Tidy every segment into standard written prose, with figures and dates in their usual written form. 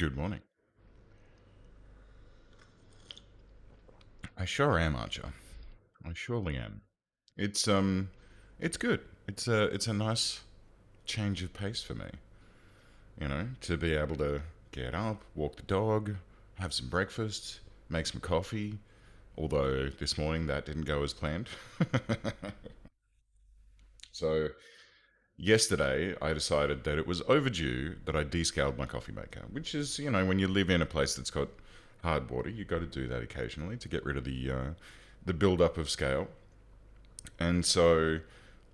Good morning. I sure am, Archer. I surely am. It's good. It's a nice change of pace for me. To be able to get up, walk the dog, have some breakfast, make some coffee. Although this morning that didn't go as planned. So yesterday I decided that it was overdue that I descaled my coffee maker, which is when you live in a place that's got hard water, you got to do that occasionally to get rid of the build up of scale. And so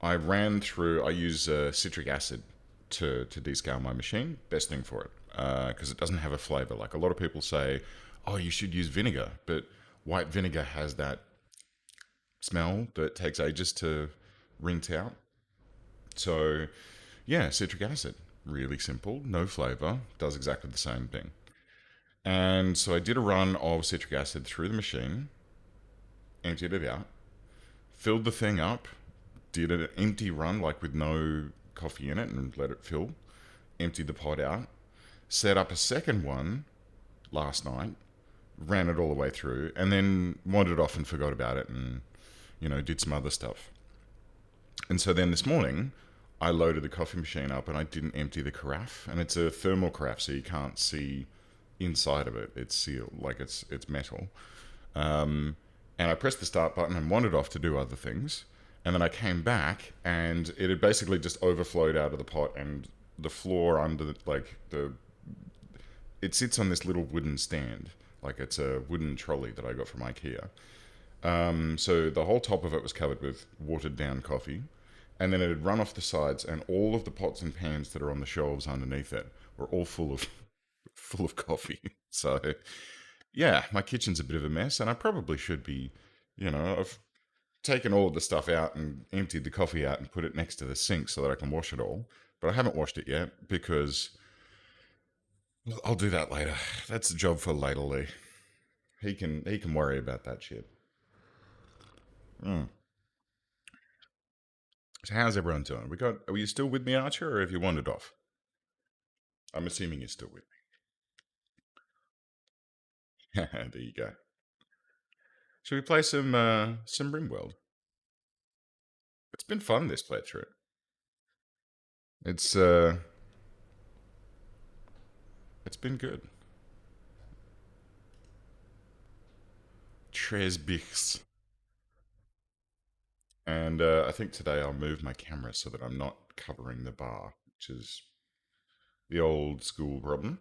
I ran through. I use citric acid to descale my machine. Best thing for it because it doesn't have a flavor. Like a lot of people say, oh, you should use vinegar, but white vinegar has that smell that takes ages to rinse out. So yeah, citric acid, really simple, no flavor, does exactly the same thing. And so I did a run of citric acid through the machine, emptied it out, filled the thing up, did an empty run, like with no coffee in it, and let it fill. Emptied the pot out. Set up a second one last night. Ran it all the way through, and then wandered off and forgot about it, and did some other stuff. And so then this morning, I loaded the coffee machine up, and I didn't empty the carafe, and it's a thermal carafe, so you can't see inside of it. It's sealed, like it's metal. And I pressed the start button and wandered off to do other things. And then I came back, and it had basically just overflowed out of the pot, and the floor under the it sits on this little wooden stand, like it's a wooden trolley that I got from IKEA. So the whole top of it was covered with watered down coffee, and then it had run off the sides, and all of the pots and pans that are on the shelves underneath it were all full of full of coffee. So yeah, my kitchen's a bit of a mess, and I probably should be, I've taken all of the stuff out and emptied the coffee out and put it next to the sink so that I can wash it all. But I haven't washed it yet because I'll do that later. That's a job for later Lee. He can worry about that shit. Mm. So how's everyone doing? Are you still with me, Archer, or have you wandered off? I'm assuming you're still with me. There you go. Should we play some Rimworld? It's been fun this playthrough. It's uh it's been good. Tresbix. And I think today I'll move my camera so that I'm not covering the bar, which is the old school problem.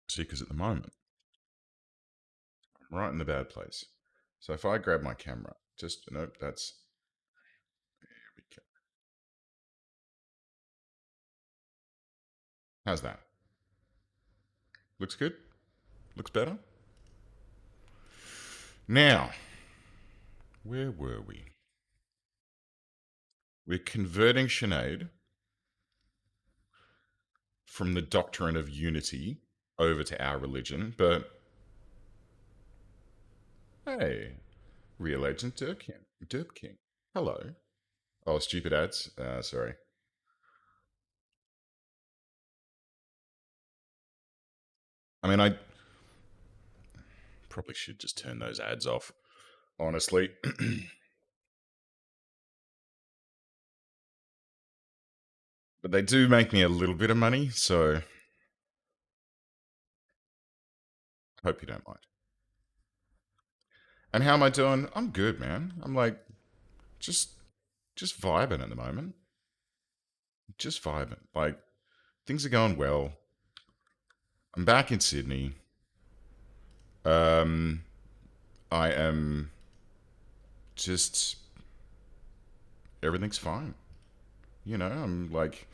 See, because at the moment, I'm right in the bad place. So if I grab my camera, just, nope, there we go. How's that? Looks good? Looks better? Now, where were we? We're converting Sinead from the doctrine of unity over to our religion, but hey, real agent Durkin. Hello. Oh, stupid ads. Sorry. I mean, I probably should just turn those ads off, honestly. But they do make me a little bit of money, so I hope you don't mind. And how am I doing? I'm good, man. I'm like just just vibing at the moment. Just vibing. Like things are going well. I'm back in Sydney. Um I am just everything's fine. I'm like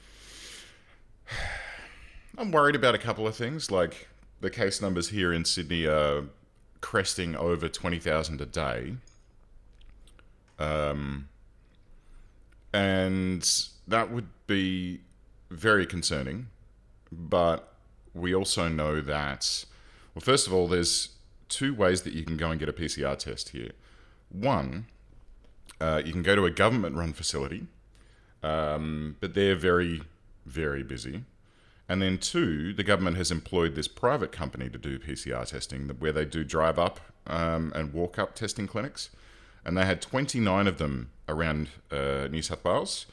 I'm worried about a couple of things like the case numbers here in Sydney are cresting over 20,000 a day. Um and that would be very concerning. But we also know that, well, first of all, there's two ways that you can go and get a PCR test here. One, you can go to a government run facility, but they're very, very busy. And then two, the government has employed this private company to do PCR testing, where they do drive up and walk up testing clinics. And they had 29 of them around New South Wales,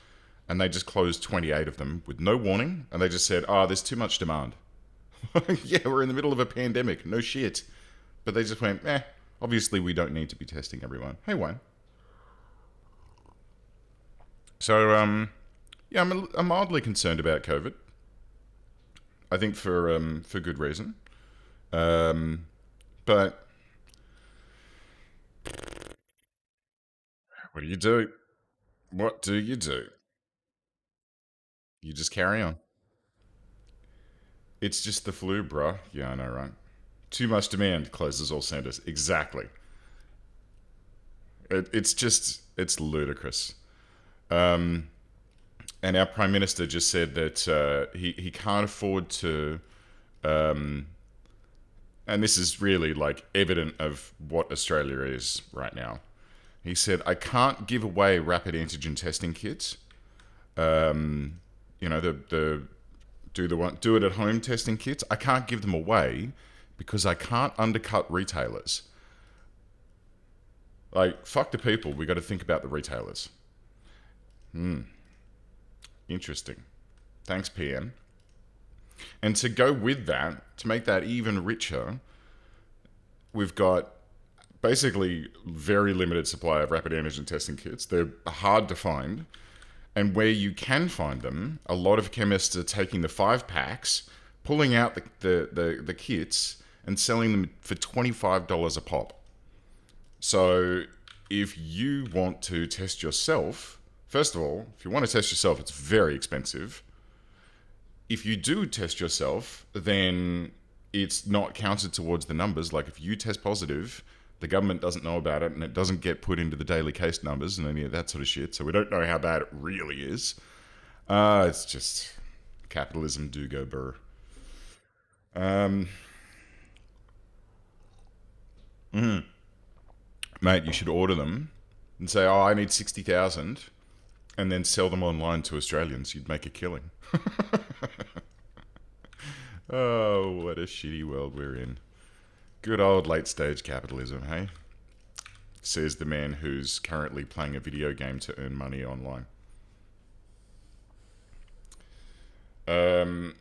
and they just closed 28 of them with no warning. And they just said, "Oh, there's too much demand." Yeah, we're in the middle of a pandemic. No shit. But they just went, obviously we don't need to be testing everyone. Hey, Wayne. So, yeah, I'm mildly concerned about COVID. I think for good reason. Um, but what do you do? What do you do? You just carry on. It's just the flu, bruh. Yeah, I know, right? Too much demand closes all centers. Exactly. It's ludicrous. Um, and our prime minister just said that he can't afford to. Um, and this is really like evident of what Australia is right now. He said, "I can't give away rapid antigen testing kits. Um, the do it at home testing kits. I can't give them away because I can't undercut retailers. Like, fuck the people. We got to think about the retailers." Interesting. Thanks, PM. And to go with that, to make that even richer, we've got basically very limited supply of rapid antigen testing kits. They're hard to find. And where you can find them, a lot of chemists are taking the 5 packs, pulling out the kits, and selling them for $25 a pop. So if you want to test yourself, first of all, if you want to test yourself, it's very expensive. If you do test yourself, then it's not counted towards the numbers. Like if you test positive, the government doesn't know about it and it doesn't get put into the daily case numbers and any of that sort of shit. So we don't know how bad it really is. It's just capitalism do go burr. Um, Mate, you should order them and say, "Oh, I need 60,000," and then sell them online to Australians. You'd make a killing. Oh, what a shitty world we're in. Good old late stage capitalism, hey? Says the man who's currently playing a video game to earn money online. Um,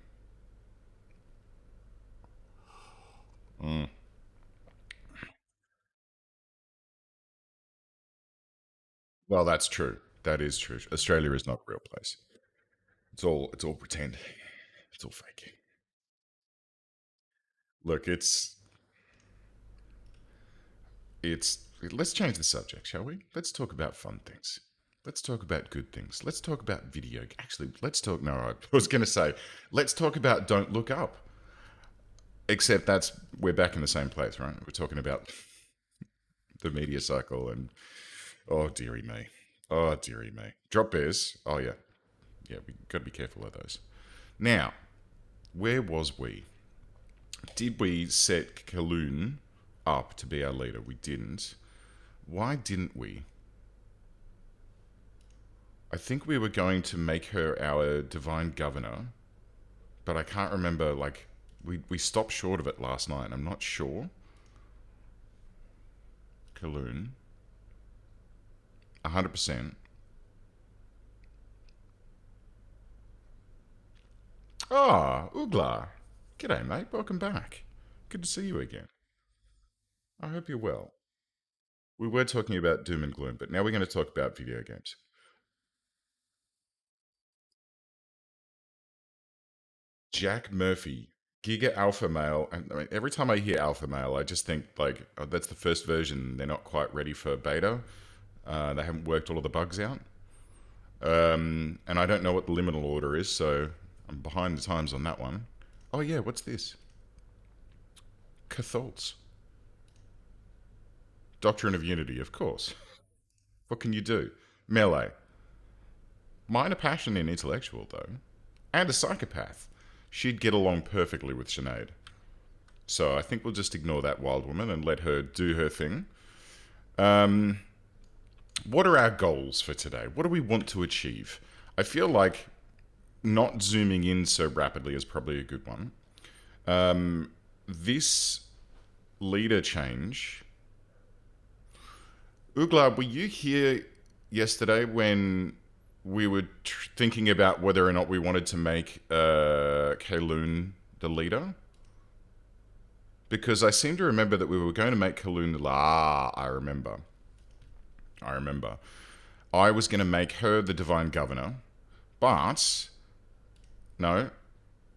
mm. Well, that's true. That is true. Australia is not a real place. It's all pretend. It's all fake. Look, it's let's change the subject, shall we? Let's talk about fun things. Let's talk about good things. Let's talk about video. Actually, let's talk. No, I was going to say, let's talk about Don't Look Up. Except we're back in the same place, right? We're talking about the media cycle and oh dearie me, oh dearie me. Drop bears. Oh yeah, yeah. We got to be careful of those. Now, where was we? Did we set Kaloon up to be our leader? We didn't. Why didn't we? I think we were going to make her our divine governor, but I can't remember. Like, we stopped short of it last night. I'm not sure. Kaloon, 100%. Ah, Oogla. G'day, mate. Welcome back. Good to see you again. I hope you're well. We were talking about doom and gloom, but now we're going to talk about video games. Jack Murphy, Giga Alpha Male, and I mean, every time I hear Alpha Male, I just think like, oh, that's the first version. They're not quite ready for beta. They haven't worked all of the bugs out, and I don't know what the liminal order is, so I'm behind the times on that one. Oh yeah, what's this? Catholts, Doctrine of Unity, of course. What can you do? Melee, minor passion and intellectual though, and a psychopath. She'd get along perfectly with Sinead. So I think we'll just ignore that wild woman and let her do her thing. Um, what are our goals for today? What do we want to achieve? I feel like not zooming in so rapidly is probably a good one. This leader change. Ugla, were you here yesterday when we were thinking about whether or not we wanted to make Kaloon the leader? Because I seem to remember that we were going to make Kaloon the... I remember. I was going to make her the Divine Governor, but... No.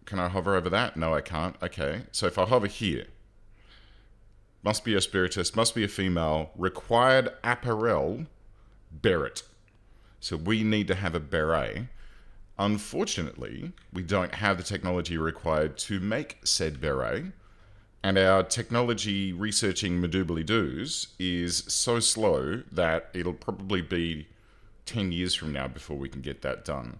Can I hover over that? No, I can't. Okay. So if I hover here, must be a spiritist, must be a female, required apparel, Beret. So we need to have a beret. Unfortunately, we don't have the technology required to make said beret. And our technology researching Medoobly Doos is so slow that it'll probably be 10 years from now before we can get that done.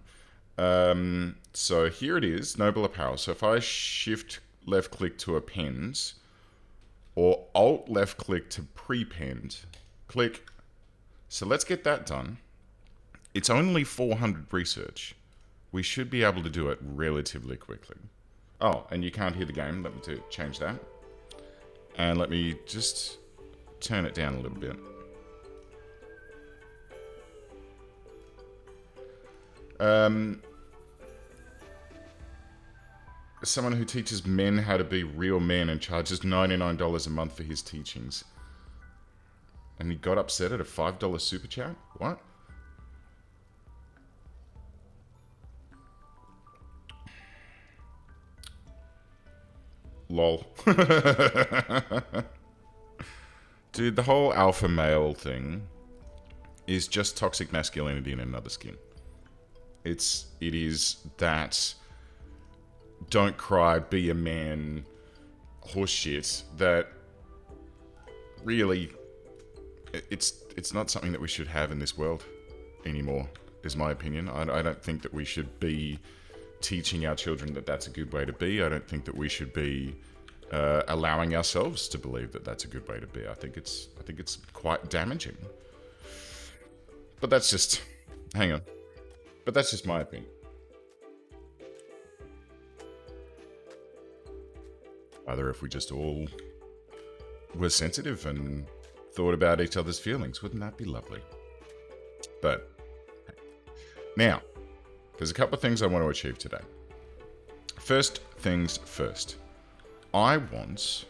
So here it is, Noble Apparel. So if I shift left click to append, or alt left click to prepend, click. So let's get that done. It's only 400 research. We should be able to do it relatively quickly. Oh, and you can't hear the game. Let me change that. And let me just turn it down a little bit. Someone who teaches men how to be real men and charges $99 a month for his teachings. And he got upset at a $5 super chat? What? Lol. Dude, the whole alpha male thing is just toxic masculinity in another skin. It is that don't cry, be a man horseshit that really it's not something that we should have in this world anymore, is my opinion. I don't think that we should be teaching our children that that's a good way to be. I don't think that we should be allowing ourselves to believe that that's a good way to be. I think it's quite damaging. But that's just... Hang on. But that's just my opinion. Either if we just all were sensitive and thought about each other's feelings, wouldn't that be lovely? But now, there's a couple of things I want to achieve today. First things first. I want...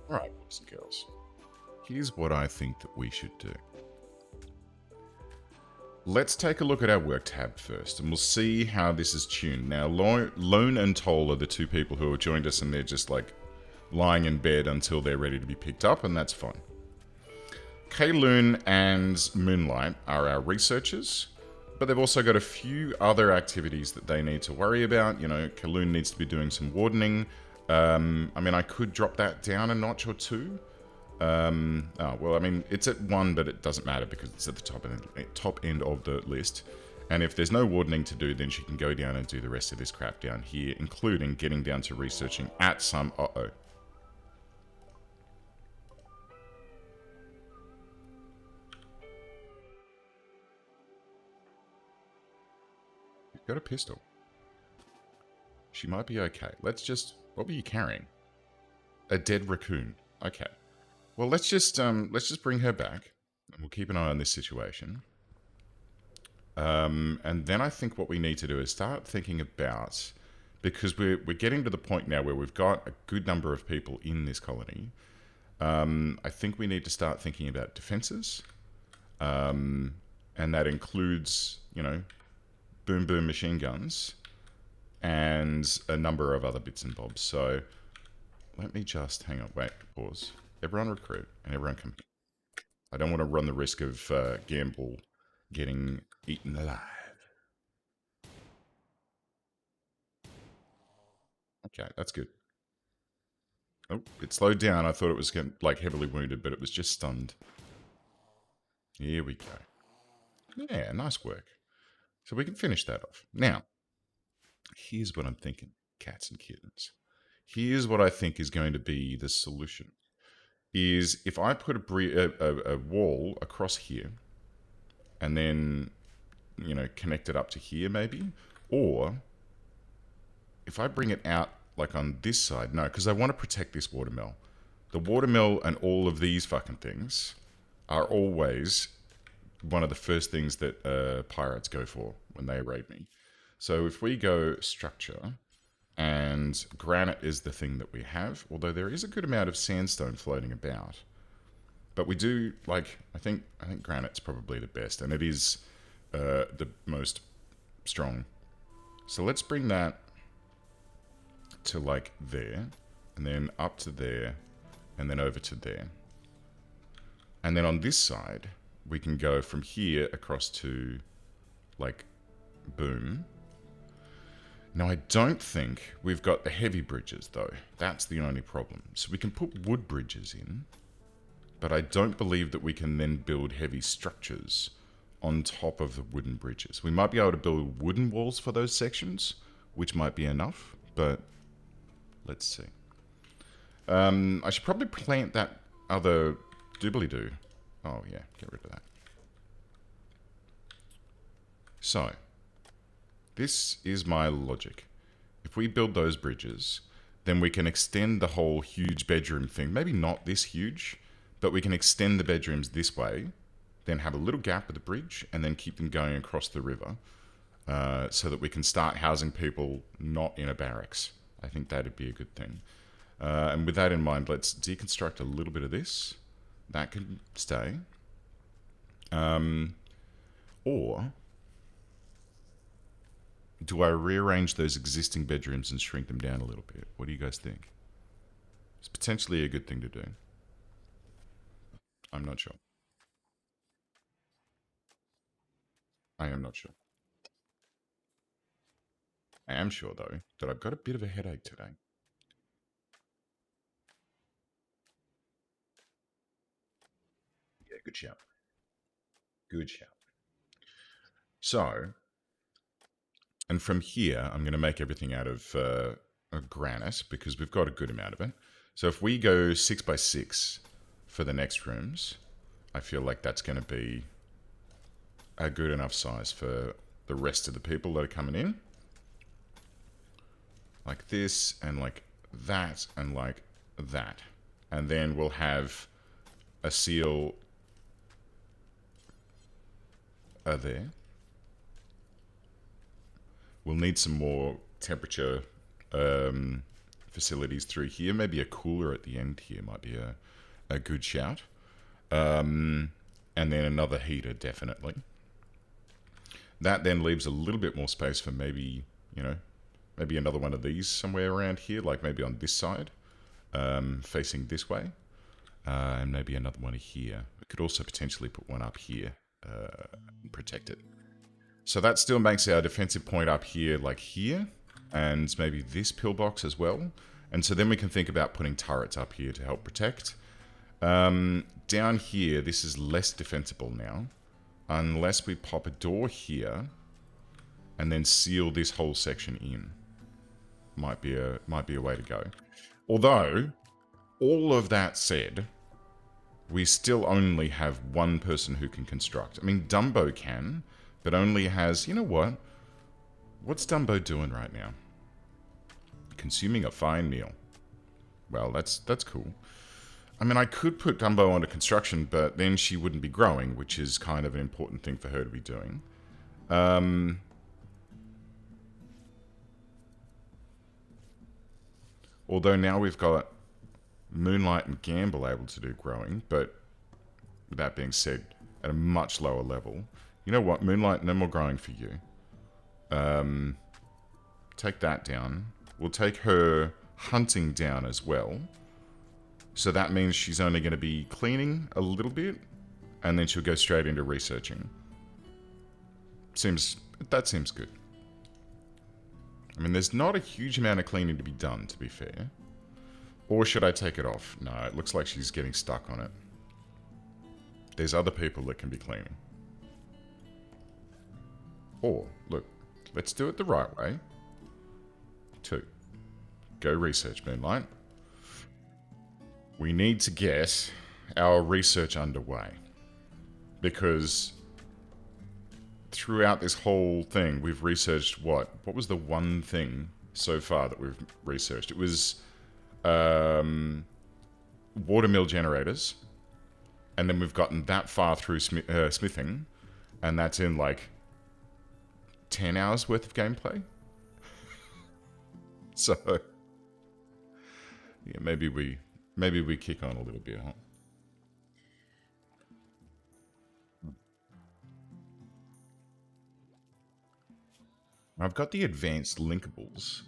Alright, boys and girls. Here's what I think that we should do. Let's take a look at our work tab first, and we'll see how this is tuned. Now, Lone and Toll are the two people who have joined us, and they're just like lying in bed until they're ready to be picked up, and that's fine. Kaloon and Moonlight are our researchers, but they've also got a few other activities that they need to worry about. You know, Kaloon needs to be doing some wardening. I mean, I could drop that down a notch or two. Well, I mean, it's at 1, but it doesn't matter because it's at the top end of the list. And if there's no wardening to do, then she can go down and do the rest of this crap down here, including getting down to researching at some... Uh-oh. You've got a pistol. She might be okay. Let's just... What were you carrying? A dead raccoon. Okay. Well, let's just bring her back, and we'll keep an eye on this situation. And then I think what we need to do is start thinking about, because we're getting to the point now where we've got a good number of people in this colony. I think we need to start thinking about defenses, and that includes, you know, boom boom machine guns, and a number of other bits and bobs. So let me just hang on, wait, pause. Everyone recruit, and everyone come. I don't want to run the risk of Gamble getting eaten alive. Okay, that's good. Oh, it slowed down. I thought it was getting, like, heavily wounded, but it was just stunned. Here we go. Yeah, nice work. So we can finish that off. Now, here's what I'm thinking, cats and kittens. Here's what I think is going to be the solution. Is if I put a wall across here and then, connect it up to here maybe, or if I bring it out like on this side, no, because I want to protect this watermill. The watermill and all of these fucking things are always one of the first things that pirates go for when they raid me. So if we go structure, and granite is the thing that we have, although there is a good amount of sandstone floating about. But we do I think granite's probably the best, and it is the most strong. So let's bring that to like there, and then up to there, and then over to there. And then on this side, we can go from here across to like boom. Now, I don't think we've got the heavy bridges, though. That's the only problem. So we can put wood bridges in, but I don't believe that we can then build heavy structures on top of the wooden bridges. We might be able to build wooden walls for those sections, which might be enough, but let's see. I should probably plant that other doobly-doo. Oh, yeah, get rid of that. So, this is my logic. If we build those bridges, then we can extend the whole huge bedroom thing. Maybe not this huge, but we can extend the bedrooms this way, then have a little gap at the bridge, and then keep them going across the river so that we can start housing people not in a barracks. I think that'd be a good thing. And with that in mind, let's deconstruct a little bit of this. That can stay. Or do I rearrange those existing bedrooms and shrink them down a little bit? What do you guys think? It's potentially a good thing to do. I'm not sure. I am not sure. I am sure, though, that I've got a bit of a headache today. Yeah, good shout. Good shout. So, and from here, I'm going to make everything out of granite because we've got a good amount of it. So if we go 6 by 6 for the next rooms, I feel like that's going to be a good enough size for the rest of the people that are coming in. Like this, and like that, and like that. And then we'll have a seal there. We'll need some more temperature facilities through here. Maybe a cooler at the end here might be a good shout. And then another heater, definitely. That then leaves a little bit more space for maybe, maybe another one of these somewhere around here, like maybe on this side, facing this way. And maybe another one here. We could also potentially put one up here and protect it. So that still makes our defensive point up here, like here, and maybe this pillbox as well. And so then we can think about putting turrets up here to help protect. Down here, this is less defensible now, unless we pop a door here and then seal this whole section in. Might be a way to go. Although, all of that said, we still only have one person who can construct. I mean, Dumbo can, but only has, you know what? What's Dumbo doing right now? Consuming a fine meal. Well, that's cool. I mean, I could put Dumbo onto construction, but then she wouldn't be growing, which is kind of an important thing for her to be doing. Although now we've got Moonlight and Gamble able to do growing, but with that being said, at a much lower level. You know what, Moonlight, no more growing for you. Take that down. We'll take her hunting down as well. So that means she's only going to be cleaning a little bit, and then she'll go straight into researching. That seems good. I mean, there's not a huge amount of cleaning to be done, to be fair. Or should I take it off? No, it looks like she's getting stuck on it. There's other people that can be cleaning. Or, look, let's do it the right way. 2. Go research, Moonlight. We need to get our research underway. Because throughout this whole thing, we've researched what? What was the one thing so far that we've researched? It was watermill generators. And then we've gotten that far through smithing. And that's in like 10 hours worth of gameplay. So, yeah, maybe we kick on a little bit, huh? I've got the advanced linkables.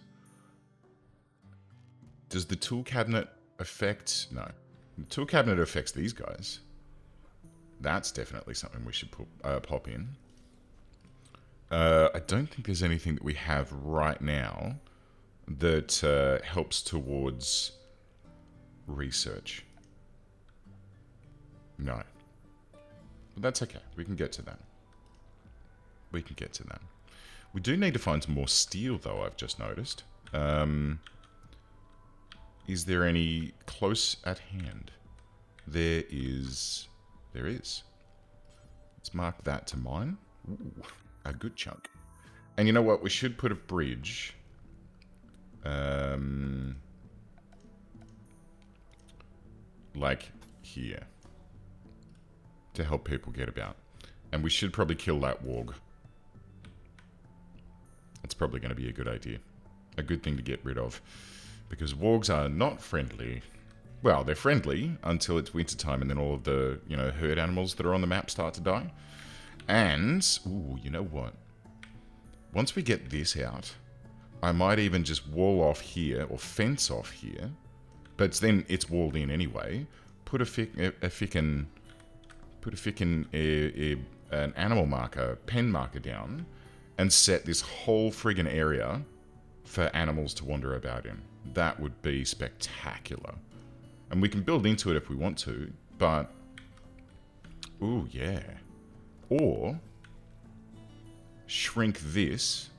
Does the tool cabinet affect... No. The tool cabinet affects these guys. That's definitely something we should pop in. I don't think there's anything that we have right now that helps towards research. No. But that's okay. We can get to that. We can get to that. We do need to find some more steel, though, I've just noticed. Is there any close at hand? There is. There is. Let's mark that to mine. Ooh, a good chunk. And you know what? We should put a bridge. Like here. To help people get about. And we should probably kill that warg. It's probably going to be a good idea. A good thing to get rid of. Because wargs are not friendly. Well, they're friendly until it's wintertime and then all of the, you know, herd animals that are on the map start to die. And, ooh, you know what? Once we get this out, I might even just wall off here or fence off here. But then it's walled in anyway. Put an animal marker, pen marker down, and set this whole friggin' area for animals to wander about in. That would be spectacular. And we can build into it if we want to, but... Ooh, yeah. Or... shrink this,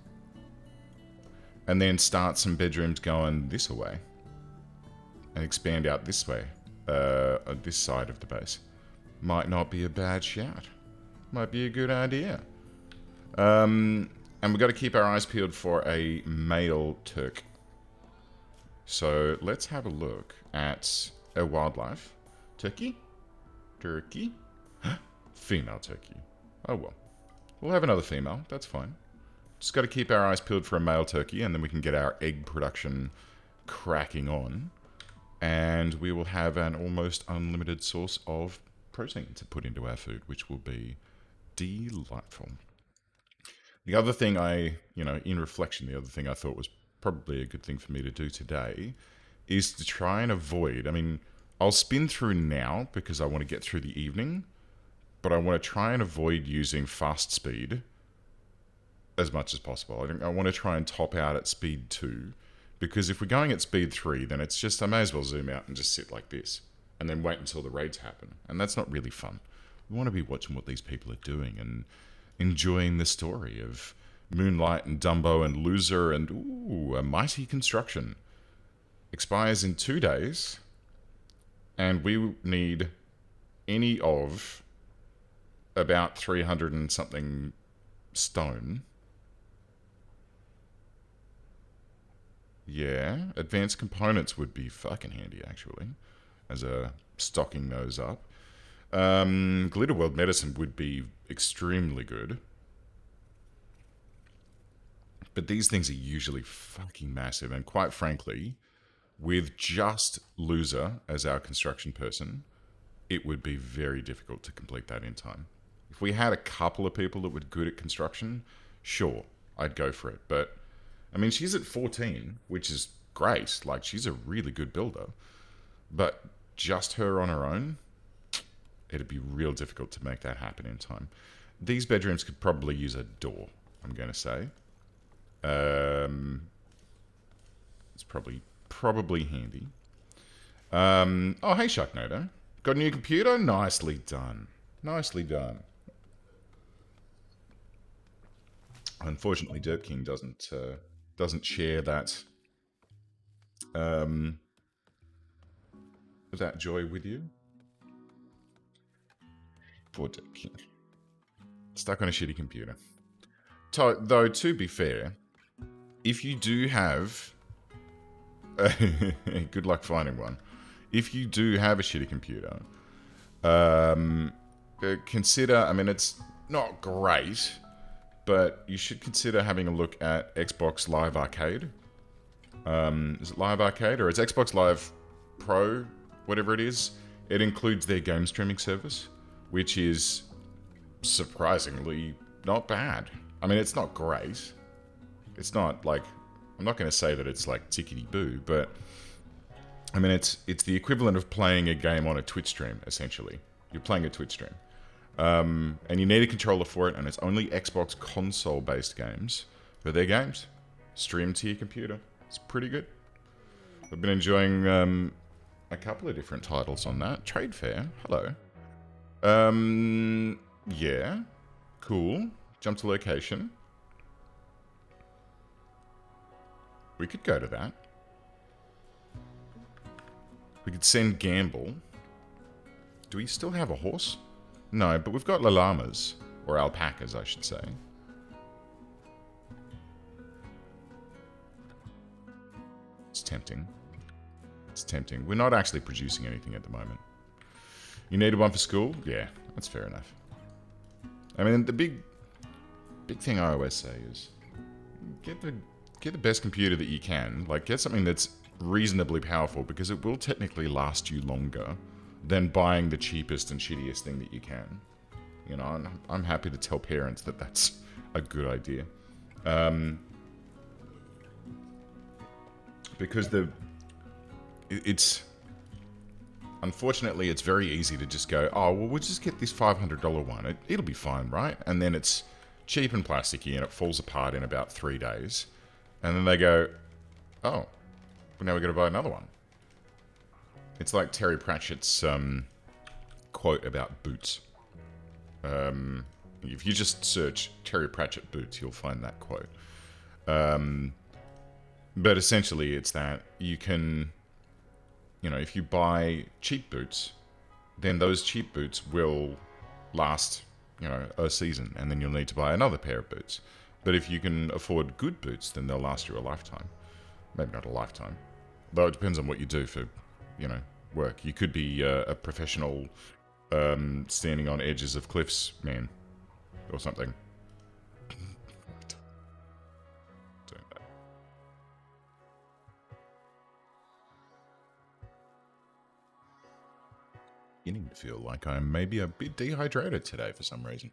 and then start some bedrooms going this way. And expand out this way. On this side of the base. Might not be a bad shout. Might be a good idea. And we've got to keep our eyes peeled for a male Turk. So let's have a look at a wildlife. Turkey? Turkey? Female turkey. Oh well. We'll have another female. That's fine. Just got to keep our eyes peeled for a male turkey, and then we can get our egg production cracking on. And we will have an almost unlimited source of protein to put into our food, which will be delightful. The other thing in reflection, the other thing I thought was probably a good thing for me to do today is to try and avoid, I'll spin through now because I want to get through the evening, but I want to try and avoid using fast speed as much as possible. I want to try and top out at speed 2, because if we're going at speed 3, then it's just, I may as well zoom out and just sit like this and then wait until the raids happen. And that's not really fun. We want to be watching what these people are doing and enjoying the story of Moonlight and Dumbo and Loser and, ooh, a mighty construction. Expires in 2 days, and we need any of about 300 and something stone. Yeah, advanced components would be fucking handy, actually, as a stocking those up. Glitterworld medicine would be extremely good. But these things are usually fucking massive, and quite frankly, with just Loser as our construction person, it would be very difficult to complete that in time. If we had a couple of people that were good at construction, sure, I'd go for it. But, she's at 14, which is great. Like, she's a really good builder. But just her on her own, it'd be real difficult to make that happen in time. These bedrooms could probably use a door, I'm going to say. It's probably handy. Oh, hey, Sharknado. Got a new computer? Nicely done. Nicely done. Unfortunately, Derp King doesn't share that That joy with you? Poor Dick. Stuck on a shitty computer. Though, to be fair, if you do have... good luck finding one. If you do have a shitty computer, consider... I mean, it's not great, but you should consider having a look at Xbox Live Arcade. Is it Live Arcade? Or it's Xbox Live Pro, whatever it is. It includes their game streaming service, which is surprisingly not bad. I mean, it's not great. It's not like... I'm not going to say that it's like tickety-boo, but... I mean, it's the equivalent of playing a game on a Twitch stream, essentially. You're playing a Twitch stream. And you need a controller for it, and it's only Xbox console-based games. But they're games. Streamed to your computer. It's pretty good. I've been enjoying a couple of different titles on that. Trade Fair. Hello. Yeah. Cool. Jump to location. We could go to that. We could send Gamble. Do we still have a horse? No, but we've got llamas. Or alpacas, I should say. It's tempting. It's tempting. We're not actually producing anything at the moment. You needed one for school? Yeah, that's fair enough. I mean, the big thing I always say is get the best computer that you can. Like, get something that's reasonably powerful, because it will technically last you longer than buying the cheapest and shittiest thing that you can. You know, and I'm happy to tell parents that that's a good idea. Because unfortunately, it's very easy to just go, oh, well, we'll just get this $500 one. It'll be fine, right? And then it's cheap and plasticky, and it falls apart in about 3 days. And then they go, oh, well, now we've got to buy another one. It's like Terry Pratchett's quote about boots. If you just search Terry Pratchett boots, you'll find that quote. But essentially, it's that you can, you know, if you buy cheap boots, then those cheap boots will last, you know, a season, and then you'll need to buy another pair of boots. But if you can afford good boots, then they'll last you a lifetime. Maybe not a lifetime. Though it depends on what you do for, you know, work. You could be a professional standing on edges of cliffs man or something. Doing that. Beginning to feel like I'm maybe a bit dehydrated today for some reason.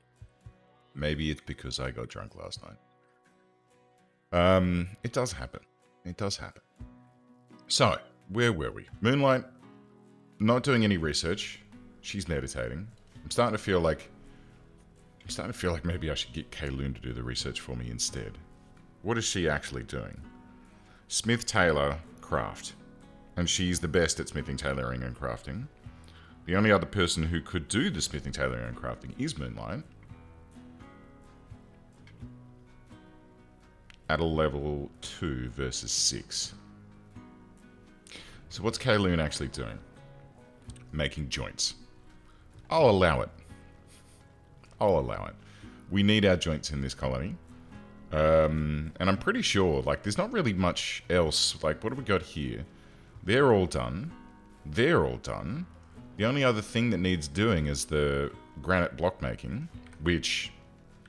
Maybe it's because I got drunk last night. It does happen. It does happen. So, where were we? Moonlight, not doing any research. She's meditating. I'm starting to feel like maybe I should get Kayloon to do the research for me instead. What is she actually doing? Smith, tailor, craft. And she's the best at smithing, tailoring, and crafting. The only other person who could do the smithing, tailoring, and crafting is Moonlight. At a level 2 versus 6. So what's Kayloon actually doing? Making joints. I'll allow it. I'll allow it. We need our joints in this colony. And I'm pretty sure, like, there's not really much else. Like, what have we got here? They're all done. They're all done. The only other thing that needs doing is the granite block making, which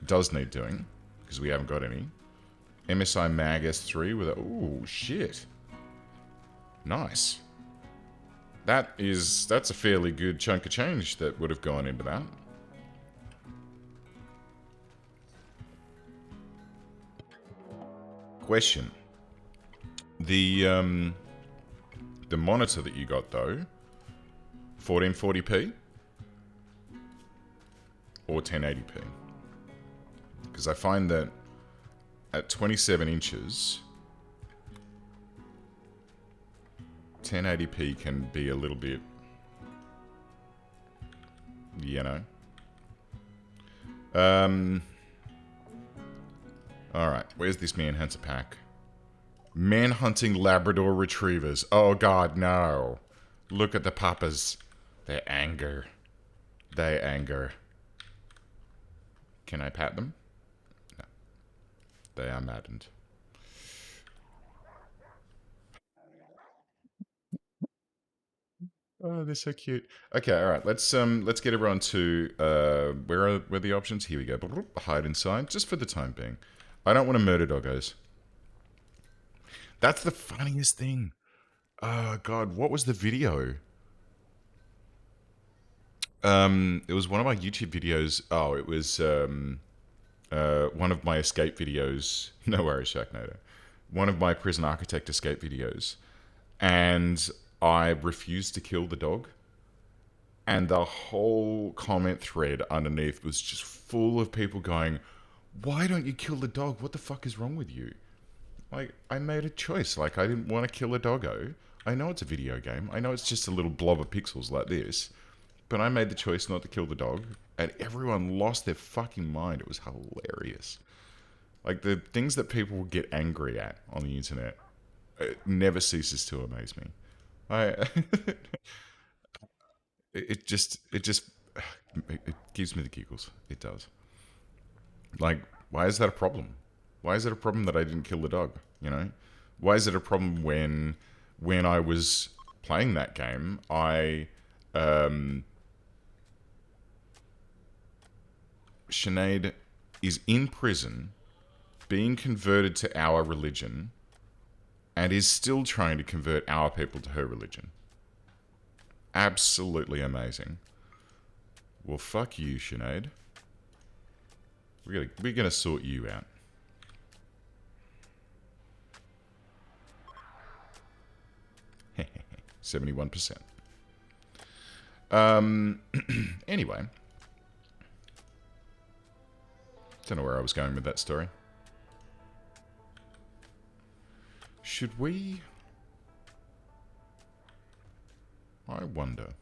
does need doing, because we haven't got any. MSI Mag S3 with a... Ooh, shit. Nice. That's a fairly good chunk of change that would have gone into that. Question. The monitor that you got, though, 1440p or 1080p? Because I find that at 27 inches, 1080p can be a little bit, you know. Alright, where's this man Hansa pack? Men hunting Labrador retrievers. Oh god, no. Look at the papas. They anger. They anger. Can I pat them? No. They are maddened. Oh, they're so cute. Okay, all right. Let's get everyone to where are the options? Here we go. Hide inside, just for the time being. I don't want to murder doggos. That's the funniest thing. Oh god, what was the video? It was one of my YouTube videos. Oh, it was one of my escape videos. No worries, Sharknado. One of my prison architect escape videos, and I refused to kill the dog. And the whole comment thread underneath was just full of people going, "Why don't you kill the dog? What the fuck is wrong with you?" Like, I made a choice. Like, I didn't want to kill a doggo. I know it's a video game. I know it's just a little blob of pixels like this. But I made the choice not to kill the dog. And everyone lost their fucking mind. It was hilarious. Like, the things that people get angry at on the internet, it never ceases to amaze me. I... it gives me the giggles. It does. Like, why is that a problem? Why is it a problem that I didn't kill the dog? You know, why is it a problem when I was playing that game, Sinead is in prison, being converted to our religion, and is still trying to convert our people to her religion. Absolutely amazing. Well, fuck you, Sinead. We're gonna sort you out. 71%. Anyway. Don't know where I was going with that story. Should we... I wonder.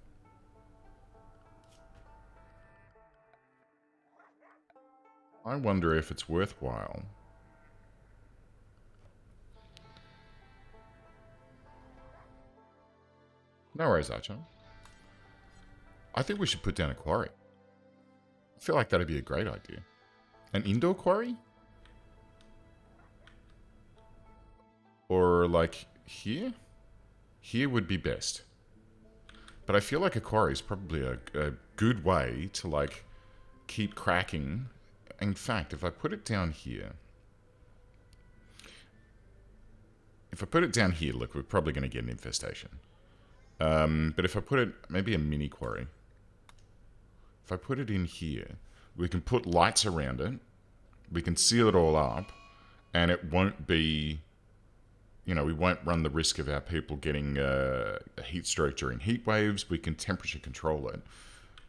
I wonder if it's worthwhile. No worries, Archer. I think we should put down a quarry. I feel like that'd be a great idea. An indoor quarry? Or like here? Here would be best. But I feel like a quarry is probably a good way to like keep cracking. In fact, if I put it down here... If I put it down here, look, we're probably going to get an infestation. But if I put it... Maybe a mini quarry. If I put it in here, we can put lights around it. We can seal it all up. And it won't be... You know, we won't run the risk of our people getting a heat stroke during heat waves. We can temperature control it.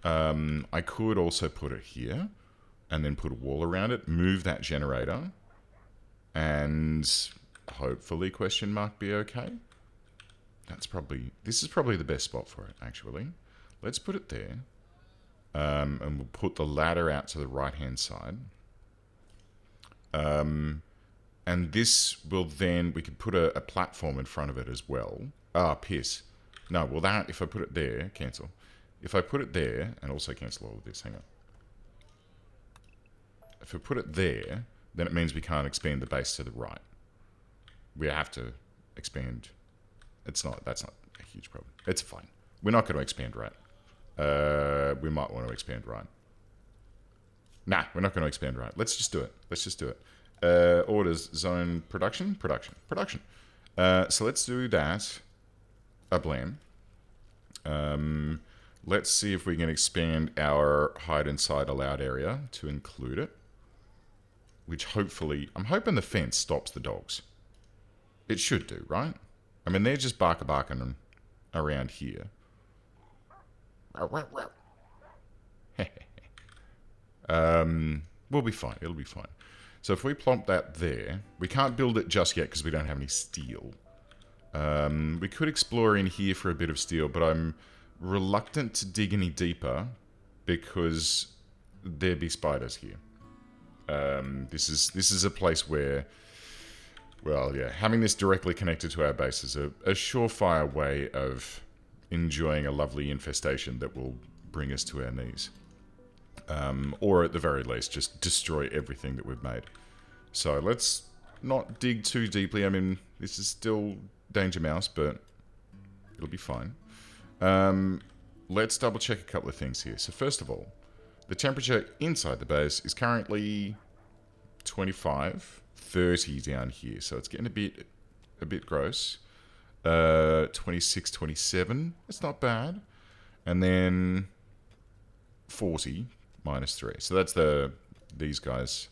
I could also put it here. And then put a wall around it. Move that generator. And hopefully, question mark, be okay. That's probably... This is probably the best spot for it, actually. Let's put it there. And we'll put the ladder out to the right-hand side. And this will then... We can put a platform in front of it as well. Ah, piss. No, well that... If I put it there... Cancel. If I put it there... And also cancel all of this. Hang on. If I put it there... Then it means we can't expand the base to the right. We have to expand... That's not a huge problem. It's fine. We're not going to expand right. We might want to expand right. Nah, we're not going to expand right. Let's just do it. Let's just do it. Orders, zone, production. So let's do that. A blam. Let's see if we can expand our hide inside allowed area to include it. Which hopefully... I'm hoping the fence stops the dogs. It should do, right? I mean, they're just barking around here. We'll be fine. It'll be fine. So if we plonk that there... We can't build it just yet because we don't have any steel. We could explore in here for a bit of steel, but I'm reluctant to dig any deeper because there be spiders here. This is a place where Well, yeah, having this directly connected to our base is a surefire way of enjoying a lovely infestation that will bring us to our knees. Or at the very least, just destroy everything that we've made. So let's not dig too deeply. I mean, this is still Danger Mouse, but it'll be fine. Let's double check a couple of things here. So first of all, the temperature inside the base is currently 25, 30 down here. So it's getting a bit gross. 26, 27. It's not bad. And then 40 minus 3. So that's these guys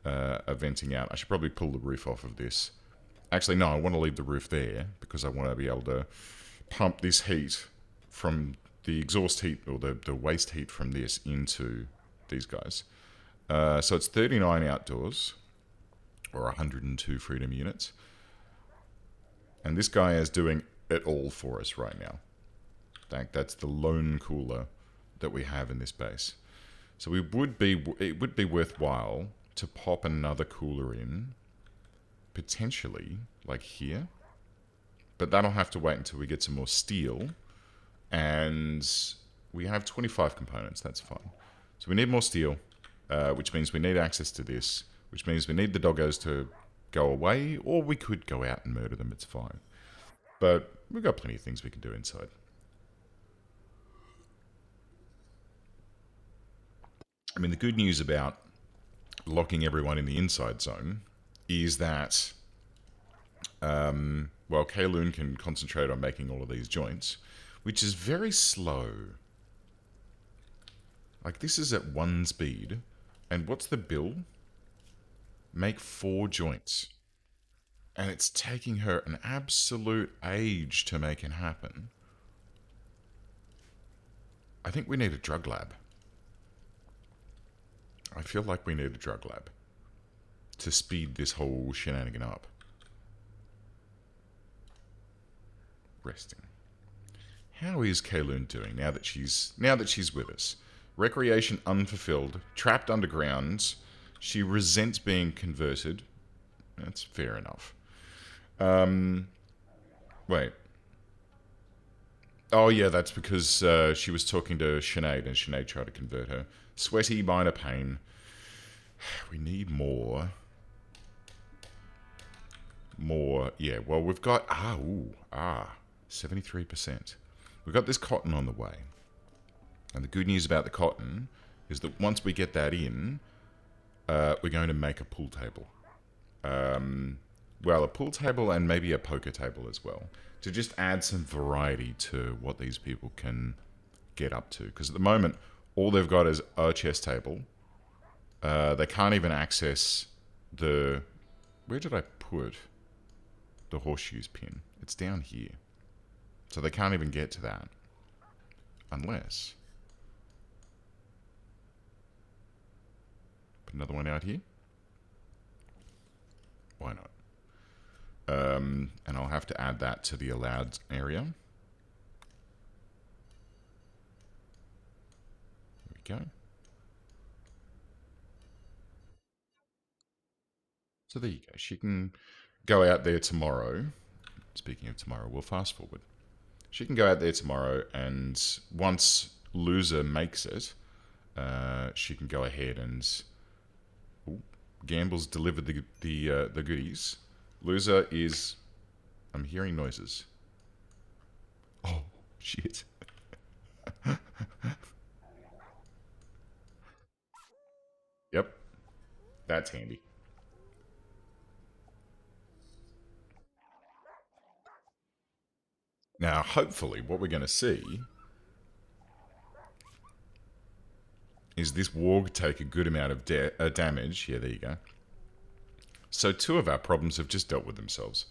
are venting out. I should probably pull the roof off of this. Actually, no, I want to leave the roof there because I want to be able to pump this heat from the exhaust heat or the waste heat from this into these guys. So it's 39 outdoors or 102 freedom units. And this guy is doing it all for us right now. That's the lone cooler that we have in this base. So it would be worthwhile to pop another cooler in, potentially like here. But that'll have to wait until we get some more steel. And we have 25 components, that's fine. So we need more steel, which means we need access to this, which means we need the doggos to go away, or we could go out and murder them, it's fine. But we've got plenty of things we can do inside. I mean, the good news about locking everyone in the inside zone is that, well, Kayloon can concentrate on making all of these joints, which is very slow. Like, this is at 1 speed, and what's the bill? Make 4 joints. And it's taking her an absolute age to make it happen. I think we need a drug lab. I feel like we need a drug lab to speed this whole shenanigan up. Resting. How is Kayloon doing now that she's with us? Recreation unfulfilled, trapped underground. She resents being converted. That's fair enough. Wait. Oh yeah, that's because she was talking to Sinead and Sinead tried to convert her. Sweaty, minor pain. We need more. More, yeah. Well, we've got 73%. We've got this cotton on the way, and the good news about the cotton is that once we get that in, we're going to make a pool table. Well, a pool table and maybe a poker table as well, to just add some variety to what these people can get up to. Because at the moment, all they've got is a chess table. They can't even access the... Where did I put the horseshoes pin? It's down here. So they can't even get to that. Unless... Put another one out here. Why not? And I'll have to add that to the allowed area. There we go. So there you go. She can go out there tomorrow. Speaking of tomorrow, we'll fast forward. She can go out there tomorrow, and once Loser makes it, she can go ahead and... Ooh, Gamble's delivered the goodies. Loser is... I'm hearing noises. Oh, shit. Yep. That's handy. Now, hopefully, what we're going to see is this warg take a good amount of damage. Yeah, there you go. So 2 of our problems have just dealt with themselves.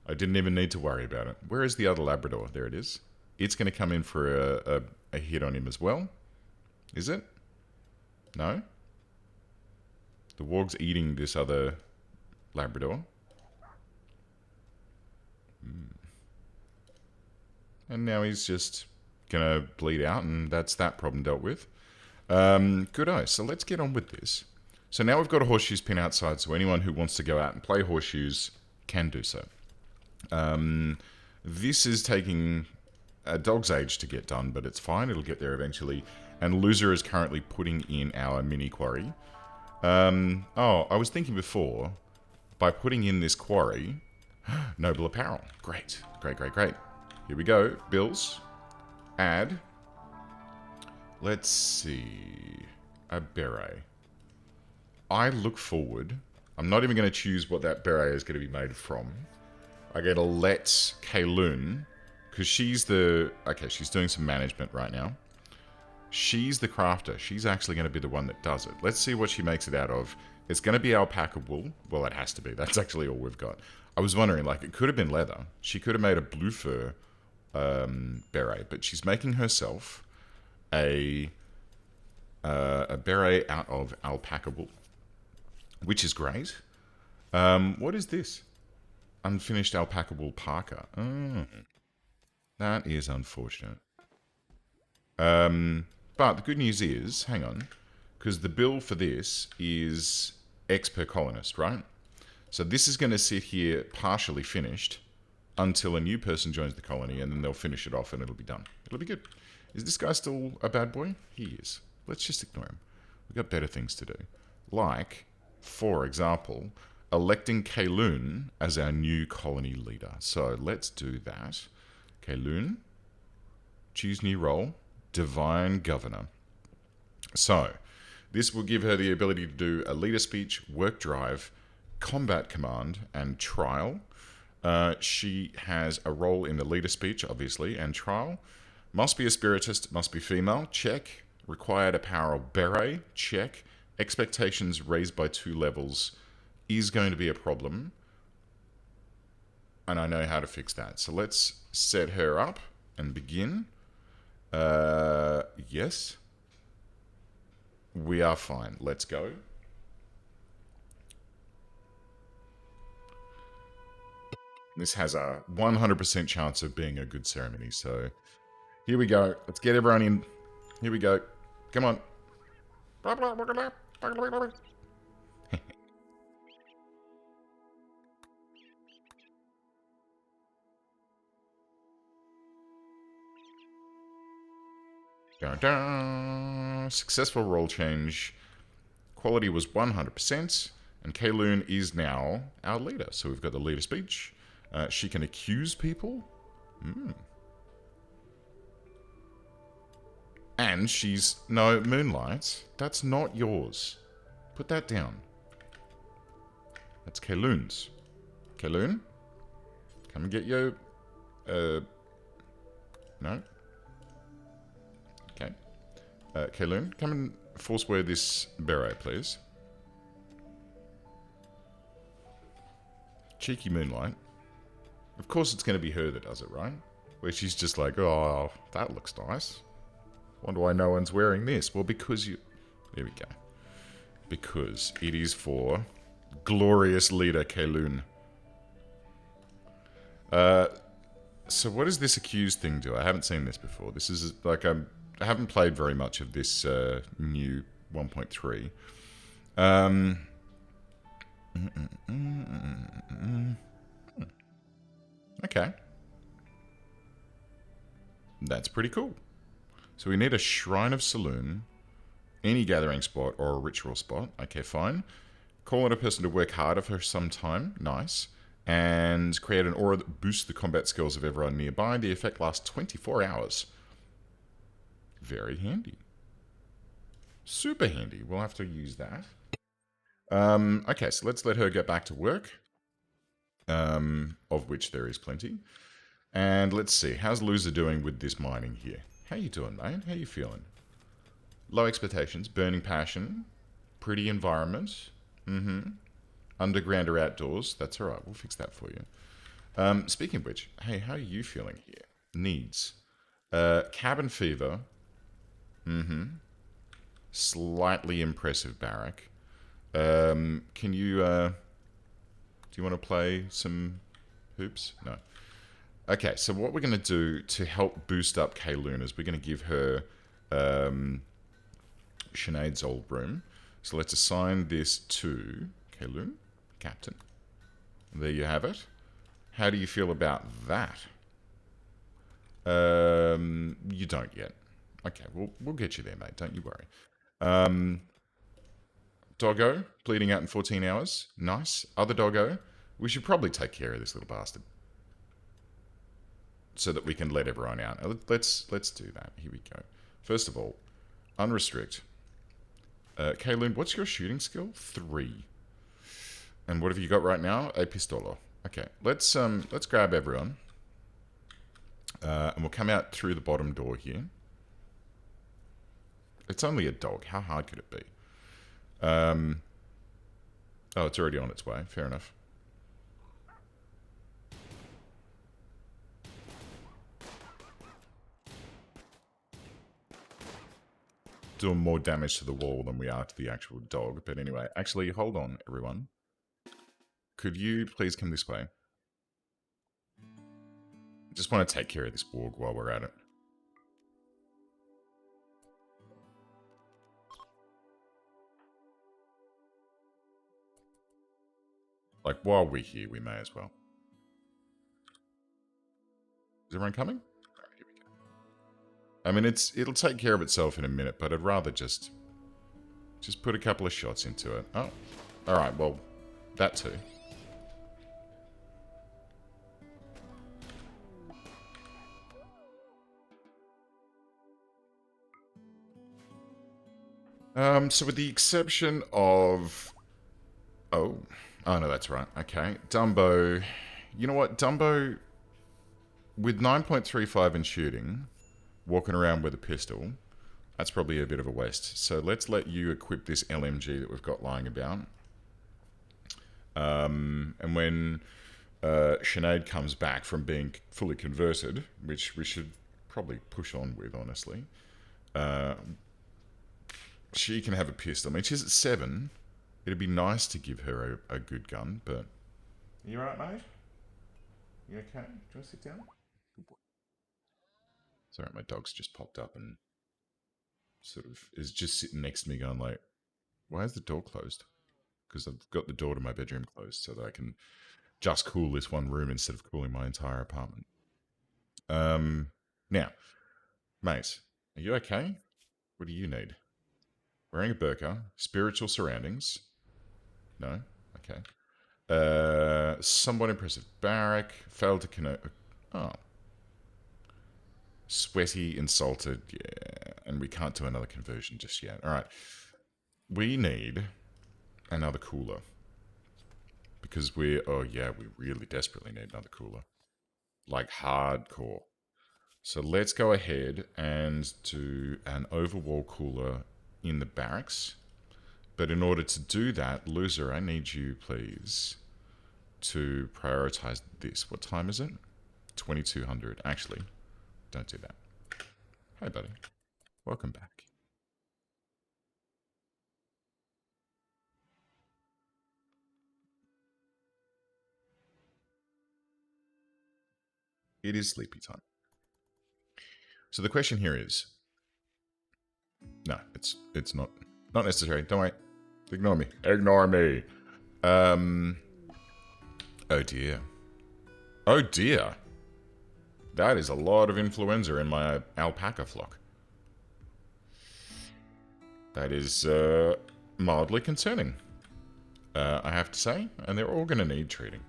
I didn't even need to worry about it. Where is the other Labrador? There it is. It's going to come in for a hit on him as well. Is it? No? The warg's eating this other Labrador. And now he's just going to bleed out, and that's that problem dealt with. Good-o. So let's get on with this. So now we've got a horseshoes pin outside, so anyone who wants to go out and play horseshoes can do so. This is taking a dog's age to get done, but it's fine. It'll get there eventually. And Loser is currently putting in our mini quarry. Oh, I was thinking before, by putting in this quarry, noble apparel. Great, great, great, great. Here we go. Bills. Add. Let's see. A beret. I look forward. I'm not even going to choose what that beret is going to be made from. I get to let Kayloon, because she's the... Okay, she's doing some management right now. She's the crafter. She's actually going to be the one that does it. Let's see what she makes it out of. It's going to be alpaca wool. Well, it has to be. That's actually all we've got. I was wondering, like, it could have been leather. She could have made a blue fur beret, but she's making herself a beret out of alpaca wool, which is great. What is this? Unfinished alpaca wool parka. Oh, that is unfortunate. But the good news is, hang on, because the bill for this is X per colonist, right? So this is going to sit here partially finished until a new person joins the colony, and then they'll finish it off and it'll be done. It'll be good. Is this guy still a bad boy? He is. Let's just ignore him. We've got better things to do. Like, for example, electing Kayloon as our new colony leader. So let's do that. Kayloon, choose new role, Divine Governor. So this will give her the ability to do a leader speech, work drive, combat command, and trial. She has a role in the leader speech, obviously, and trial. Must be a spiritist, must be female, check. Required apparel beret, check. Expectations raised by 2 levels is going to be a problem. And I know how to fix that. So let's set her up and begin. Yes. We are fine. Let's go. This has a 100% chance of being a good ceremony, so here we go. Let's get everyone in. Here we go. Come on. Dun, dun. Successful role change. Quality was 100%, and Kayloon is now our leader. So we've got the leader speech. She can accuse people. And she's... No, Moonlight. That's not yours. Put that down. That's Kayloon's. Kayloon? Come and get your... No? Okay. Kayloon, come and force wear this beret, please. Cheeky Moonlight. Of course it's going to be her that does it, right? Where she's just like, oh, that looks nice. Wonder why no one's wearing this. Well, because you... There we go. Because it is for glorious leader Kayloon. So what does this accused thing do? I haven't seen this before. This is like... I haven't played very much of this new 1.3. Okay. That's pretty cool. So we need a Shrine of Saloon, any gathering spot, or a ritual spot. Okay, fine. Call on a person to work harder for some time. Nice. And create an aura that boosts the combat skills of everyone nearby. The effect lasts 24 hours. Very handy. Super handy. We'll have to use that. Okay, so let's let her get back to work. Of which there is plenty. And let's see, how's Loser doing with this mining here? How you doing, mate? How you feeling? Low expectations, burning passion, pretty environment. Underground or outdoors. That's alright, we'll fix that for you. Speaking of which, hey, how are you feeling here? Needs. Cabin fever. Slightly impressive barrack. Can you, do you want to play some hoops? No. Okay, so what we're going to do to help boost up Kayloon is we're going to give her Sinead's old room. So let's assign this to Kayloon, Captain. there you have it. How do you feel about that? You don't yet. Okay, we'll get you there, mate. Don't you worry. Doggo, bleeding out in 14 hours. Nice. Other doggo, we should probably take care of this little bastard so that we can let everyone out. Let's do that. Here we go. First of all, unrestrict. Kayloon, what's your shooting skill? 3. And what have you got right now? A pistolo. Okay, let's grab everyone. And we'll come out through the bottom door here. It's only a dog. How hard could it be? Oh, it's already on its way. Fair enough. Doing more damage to the wall than we are to the actual dog. But anyway, actually, hold on, everyone. Could you please come this way? I just want to take care of this warg while we're at it. Like, while we're here, we may as well. Is everyone coming? Alright, here we go. I mean, it'll take care of itself in a minute, but I'd rather just put a couple of shots into it. Oh, alright, well, that too. So with the exception of... Oh no, that's right. Okay, Dumbo. You know what, Dumbo, with 9.35 in shooting, walking around with a pistol, that's probably a bit of a waste. So let's let you equip this LMG that we've got lying about. And when Sinead comes back from being fully converted, which we should probably push on with, honestly, she can have a pistol. I mean, she's at 7. It'd be nice to give her a good gun, but... You alright, mate? You okay? Do you want to sit down? Good boy. Sorry, my dog's just popped up and sort of is just sitting next to me going like, why is the door closed? Because I've got the door to my bedroom closed so that I can just cool this one room instead of cooling my entire apartment. Now, mate, are you okay? What do you need? Wearing a burqa, spiritual surroundings. No? Okay. Somewhat impressive barrack. Failed to connect. Oh. Sweaty, insulted. Yeah. And we can't do another conversion just yet. Alright. We need another cooler. Because oh yeah, we really desperately need another cooler. Like hardcore. So let's go ahead and do an overwall cooler in the barracks. But in order to do that, loser, I need you, please, to prioritize this. What time is it? 2200. Actually, don't do that. Hey, buddy. Welcome back. It is sleepy time. So the question here is... No, it's not necessary. Don't worry. Ignore me. Ignore me. Oh dear. Oh dear. That is a lot of influenza in my alpaca flock. That is mildly concerning, I have to say, and they're all going to need treating.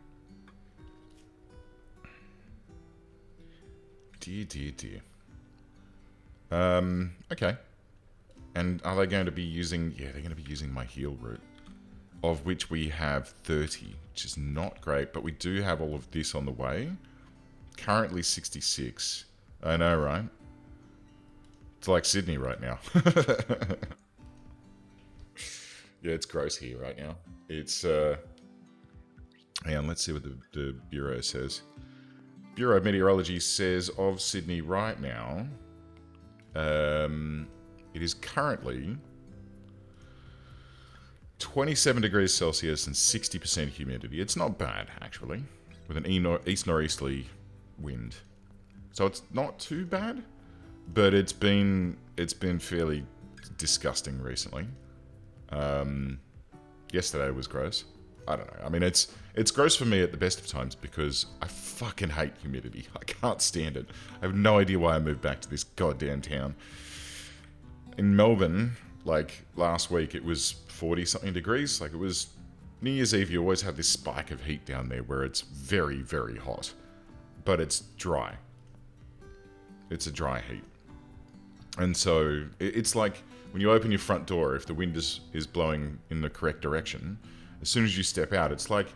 Dear. Okay. And are they going to be using... Yeah, they're going to be using my heal route, of which we have 30, which is not great, but we do have all of this on the way. Currently 66. I know, right? It's like Sydney right now. Yeah, it's gross here right now. It's, hang on, let's see what the Bureau says. Bureau of Meteorology says of Sydney right now, it is currently 27 degrees Celsius and 60% humidity. It's not bad, actually, with an east-northeasterly wind. So it's not too bad, but it's been fairly disgusting recently. Yesterday was gross. I don't know. I mean, it's gross for me at the best of times because I fucking hate humidity. I can't stand it. I have no idea why I moved back to this goddamn town. In Melbourne, like last week, it was 40 something degrees. Like it was New Year's Eve. You always have this spike of heat down there where it's very, very hot, but it's dry. It's a dry heat. And so it's like when you open your front door, if the wind is blowing in the correct direction, as soon as you step out, it's like,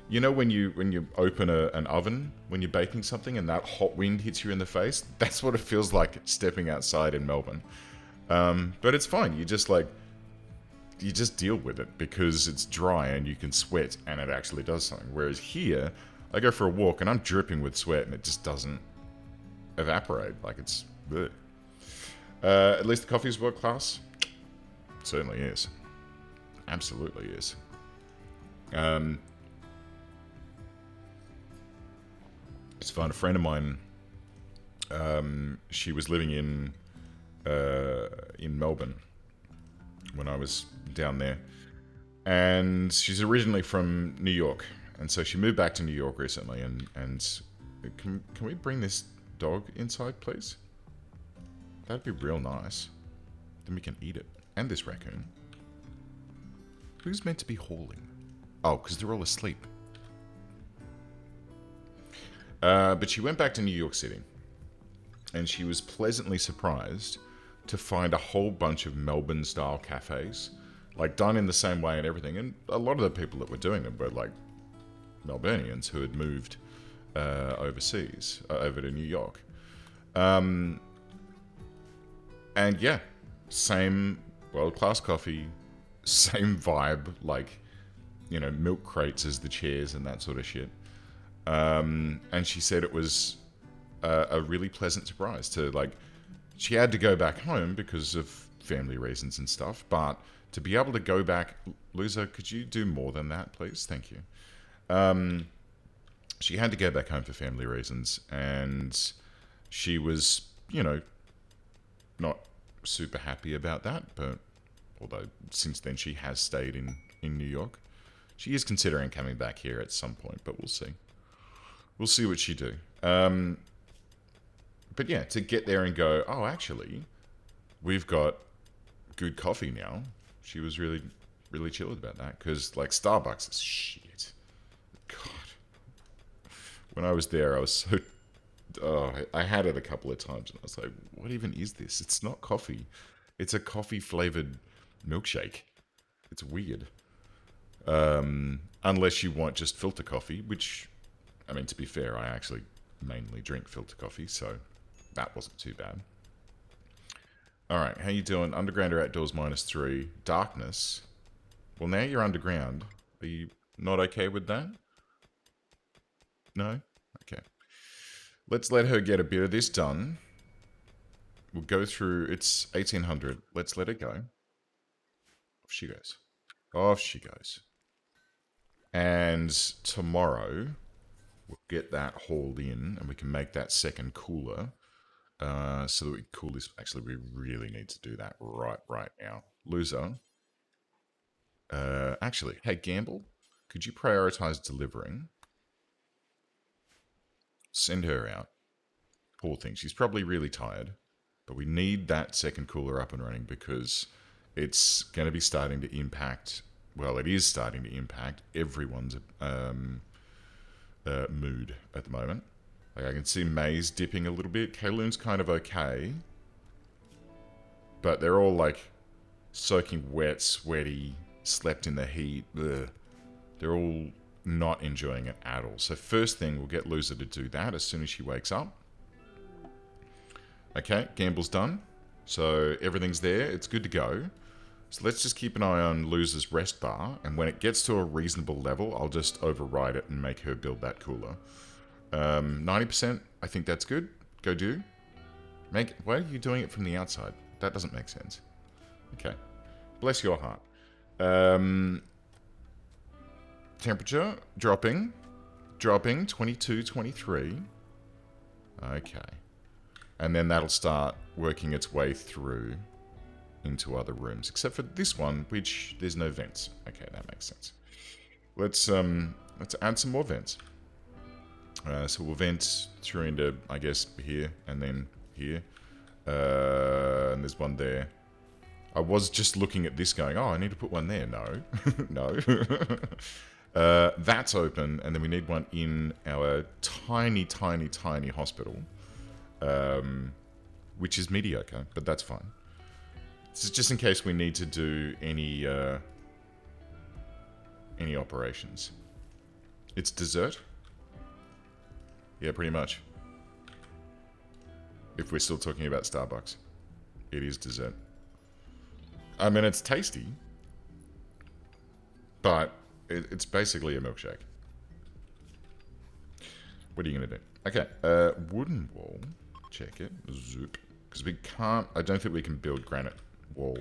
you know, when you open an oven, when you're baking something and that hot wind hits you in the face, that's what it feels like stepping outside in Melbourne. But it's fine. You just deal with it because it's dry and you can sweat and it actually does something. Whereas here, I go for a walk and I'm dripping with sweat and it just doesn't evaporate. Like it's... Bleh. At least the coffee is world class. Certainly is. Absolutely is. It's fun. A friend of mine, she was living in Melbourne when I was down there, and she's originally from New York, and so she moved back to New York recently. And can we bring this dog inside, please? That'd be real nice. Then we can eat it. And this raccoon. Who's meant to be hauling? Oh, because they're all asleep. But she went back to New York City. And she was pleasantly surprised to find a whole bunch of Melbourne-style cafes. Like, done in the same way and everything. And a lot of the people that were doing them were, like, Melburnians who had moved overseas, over to New York. And yeah, same world-class coffee, same vibe, like, you know, milk crates as the chairs and that sort of shit. And she said it was a really pleasant surprise to, like, she had to go back home because of family reasons and stuff, but to be able to go back... Loser, could you do more than that, please? Thank you. She had to go back home for family reasons, and she was, you know, not super happy about that, but although since then she has stayed in New York. She is considering coming back here at some point, but we'll see. We'll see what she do. But yeah, to get there and go, oh, actually, we've got good coffee now. She was really, really chilled about that, because, like, Starbucks is shit. God. When I was there, I was so... Oh, I had it a couple of times, and I was like, what even is this? It's not coffee. It's a coffee-flavored milkshake. It's weird. Unless you want just filter coffee, which, I mean, to be fair, I actually mainly drink filter coffee, so that wasn't too bad. Alright, how you doing? Underground or outdoors -3. Darkness. Well, now you're underground. Are you not okay with that? No? Okay. Let's let her get a bit of this done. We'll go through... It's 1800. Let's let it go. Off she goes. Off she goes. And tomorrow, we'll get that hauled in, and we can make that second cooler, so that we can cool this. Actually, we really need to do that right now. Loser. Actually, hey, Gamble, could you prioritize delivering? Send her out. Poor thing. She's probably really tired, but we need that second cooler up and running because it's going to be starting to impact... Well, it is starting to impact everyone's mood at the moment. Like, I can see May's dipping a little bit. Kayloon's kind of okay. But they're all, like, soaking wet, sweaty, slept in the heat. Ugh. They're all not enjoying it at all. So first thing, we'll get Loser to do that as soon as she wakes up. Okay, Gamble's done. So everything's there. It's good to go. So let's just keep an eye on Loser's rest bar, and when it gets to a reasonable level, I'll just override it and make her build that cooler. 90%, I think that's good. Go do. Why are you doing it from the outside? That doesn't make sense. Okay. Bless your heart. Temperature, dropping, 22, 23. Okay. And then that'll start working its way through into other rooms, except for this one, which there's no vents. Okay, that makes sense. let's add some more vents. So we'll vent through into, I guess, here and then here. And there's one there. I was just looking at this going, oh, I need to put one there. No. No. That's open, and then we need one in our tiny, tiny, tiny hospital. Which is mediocre, but that's fine. This is just in case we need to do any operations. It's dessert? Yeah, pretty much. If we're still talking about Starbucks. It is dessert. I mean, it's tasty. But it's basically a milkshake. What are you going to do? Okay, wooden wall. Check it. Zoop. Because we can't... I don't think we can build granite wall.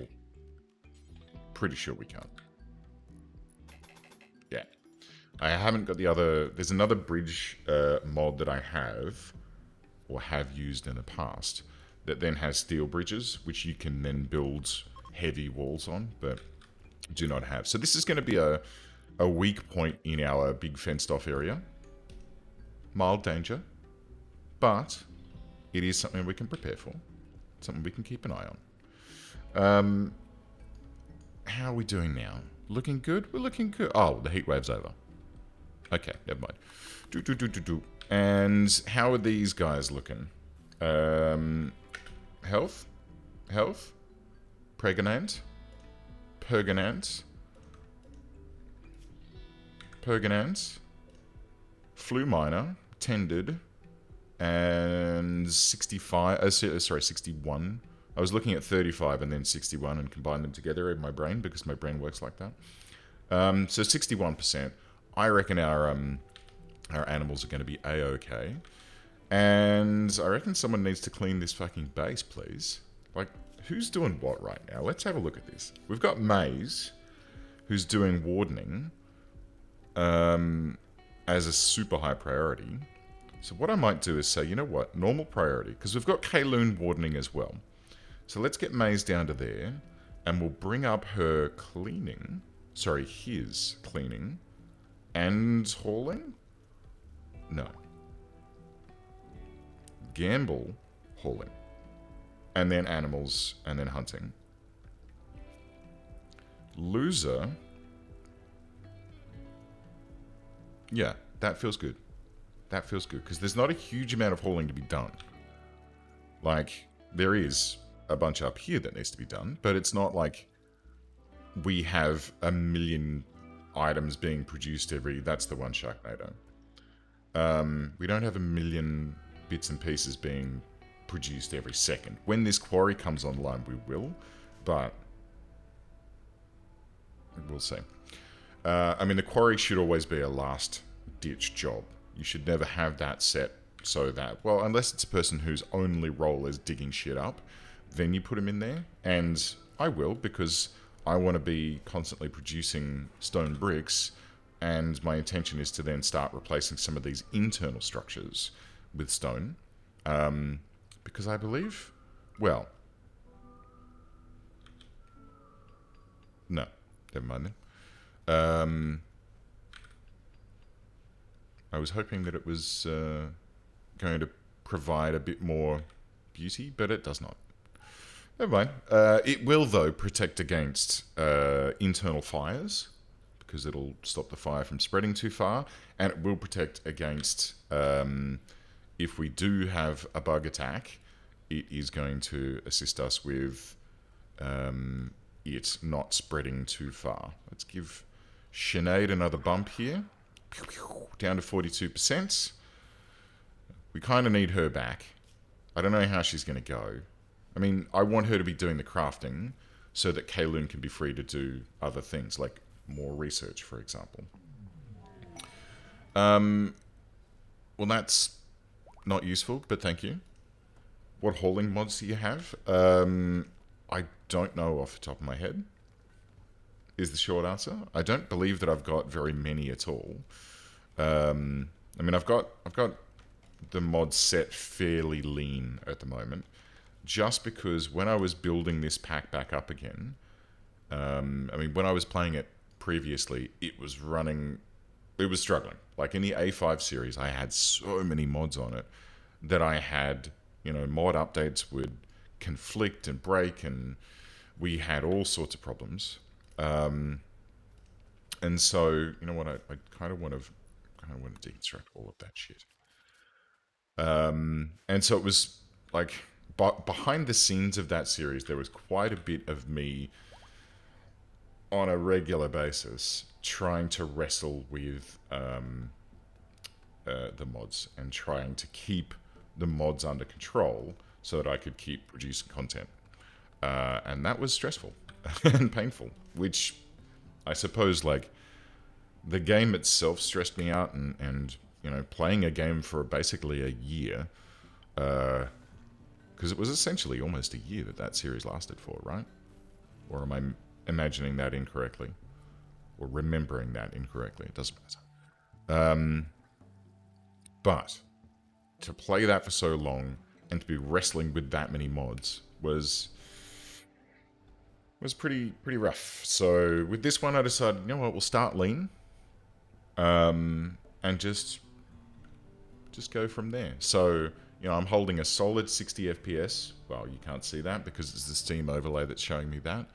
Pretty sure we can't. Yeah. I haven't got the other... There's another bridge mod that I have, or have used in the past, that then has steel bridges, which you can then build heavy walls on, but do not have. So this is going to be a weak point in our big fenced-off area. Mild danger, but it is something we can prepare for. Something we can keep an eye on. How are we doing now? Looking good? We're looking good. Oh, the heat wave's over. Okay, never mind. And how are these guys looking? Health? Health? Pregnant? Pergonant? Pergonant? Flu minor? Tended? And 65, sorry, 61. I was looking at 35 and then 61 and combined them together in my brain because my brain works like that. So 61%. I reckon our animals are going to be A-okay. And I reckon someone needs to clean this fucking base, please. Like, who's doing what right now? Let's have a look at this. We've got Maze, who's doing wardening as a super high priority. So what I might do is say, you know what, normal priority, because we've got Kayloon wardening as well. So let's get Maze down to there, and we'll bring up her cleaning, sorry, his cleaning, and hauling? No. Gamble, hauling. And then animals, and then hunting. Loser. Yeah, that feels good. That feels good, because there's not a huge amount of hauling to be done. Like, there is a bunch up here that needs to be done, but it's not like we have a million items being produced every... That's the one, Sharknado. We don't have a million bits and pieces being produced every second. When this quarry comes online, we will, but we'll see. I mean, the quarry should always be a last-ditch job. You should never have that set so that, well, unless it's a person whose only role is digging shit up, then you put them in there. And I will, because I want to be constantly producing stone bricks, and my intention is to then start replacing some of these internal structures with stone. Because I believe, well, no, never mind then. I was hoping that it was going to provide a bit more beauty, but it does not. Never mind. It will, though, protect against internal fires, because it'll stop the fire from spreading too far, and it will protect against, if we do have a bug attack, it is going to assist us with it not spreading too far. Let's give Sinead another bump here. Down to 42%. We kind of need her back. I don't know how she's going to go. I mean, I want her to be doing the crafting so that Kayloon can be free to do other things, like more research, for example. Well, that's not useful, but thank you. What hauling mods do you have? I don't know off the top of my head, is the short answer. I don't believe that I've got very many at all. I mean, I've got the mod set fairly lean at the moment, just because when I was building this pack back up again, I mean, when I was playing it previously, it was running it was struggling. Like in the A5 series, I had so many mods on it that I had, mod updates would conflict and break, and we had all sorts of problems. And so, you know what, I kind of want to deconstruct all of that shit. And so it was like, behind the scenes of that series, there was quite a bit of me on a regular basis trying to wrestle with the mods and trying to keep the mods under control so that I could keep producing content. And that was stressful and painful, which I suppose, like, the game itself stressed me out, and playing a game for basically a year, because it was essentially almost a year that series lasted for, right? Or am I imagining that incorrectly? Or remembering that incorrectly? It doesn't matter. But to play that for so long and to be wrestling with that many mods was pretty rough. So with this one, I decided, you know what, we'll start lean, and just go from there. So I'm holding a solid 60 FPS. Well, you can't see that because it's the Steam overlay that's showing me that.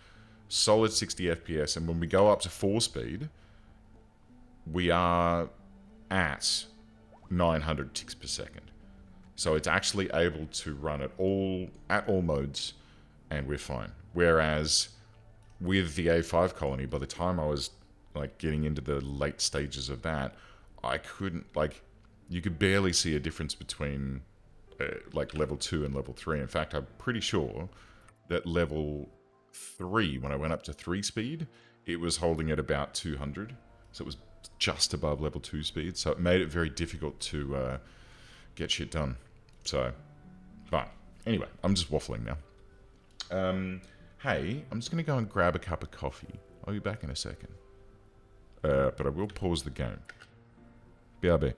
Solid 60 FPS, and when we go up to 4 speed, we are at 900 ticks per second. So it's actually able to run at all modes, and we're fine. Whereas with the A5 colony, by the time I was like getting into the late stages of that, I couldn't, like, you could barely see a difference between like level 2 and level 3. In fact, I'm pretty sure that level 3, when I went up to 3 speed, it was holding at about 200. So it was just above level 2 speed. So it made it very difficult to get shit done. So, but anyway, I'm just waffling now. Hey, I'm just going to go and grab a cup of coffee. I'll be back in a second. But I will pause the game. BRB.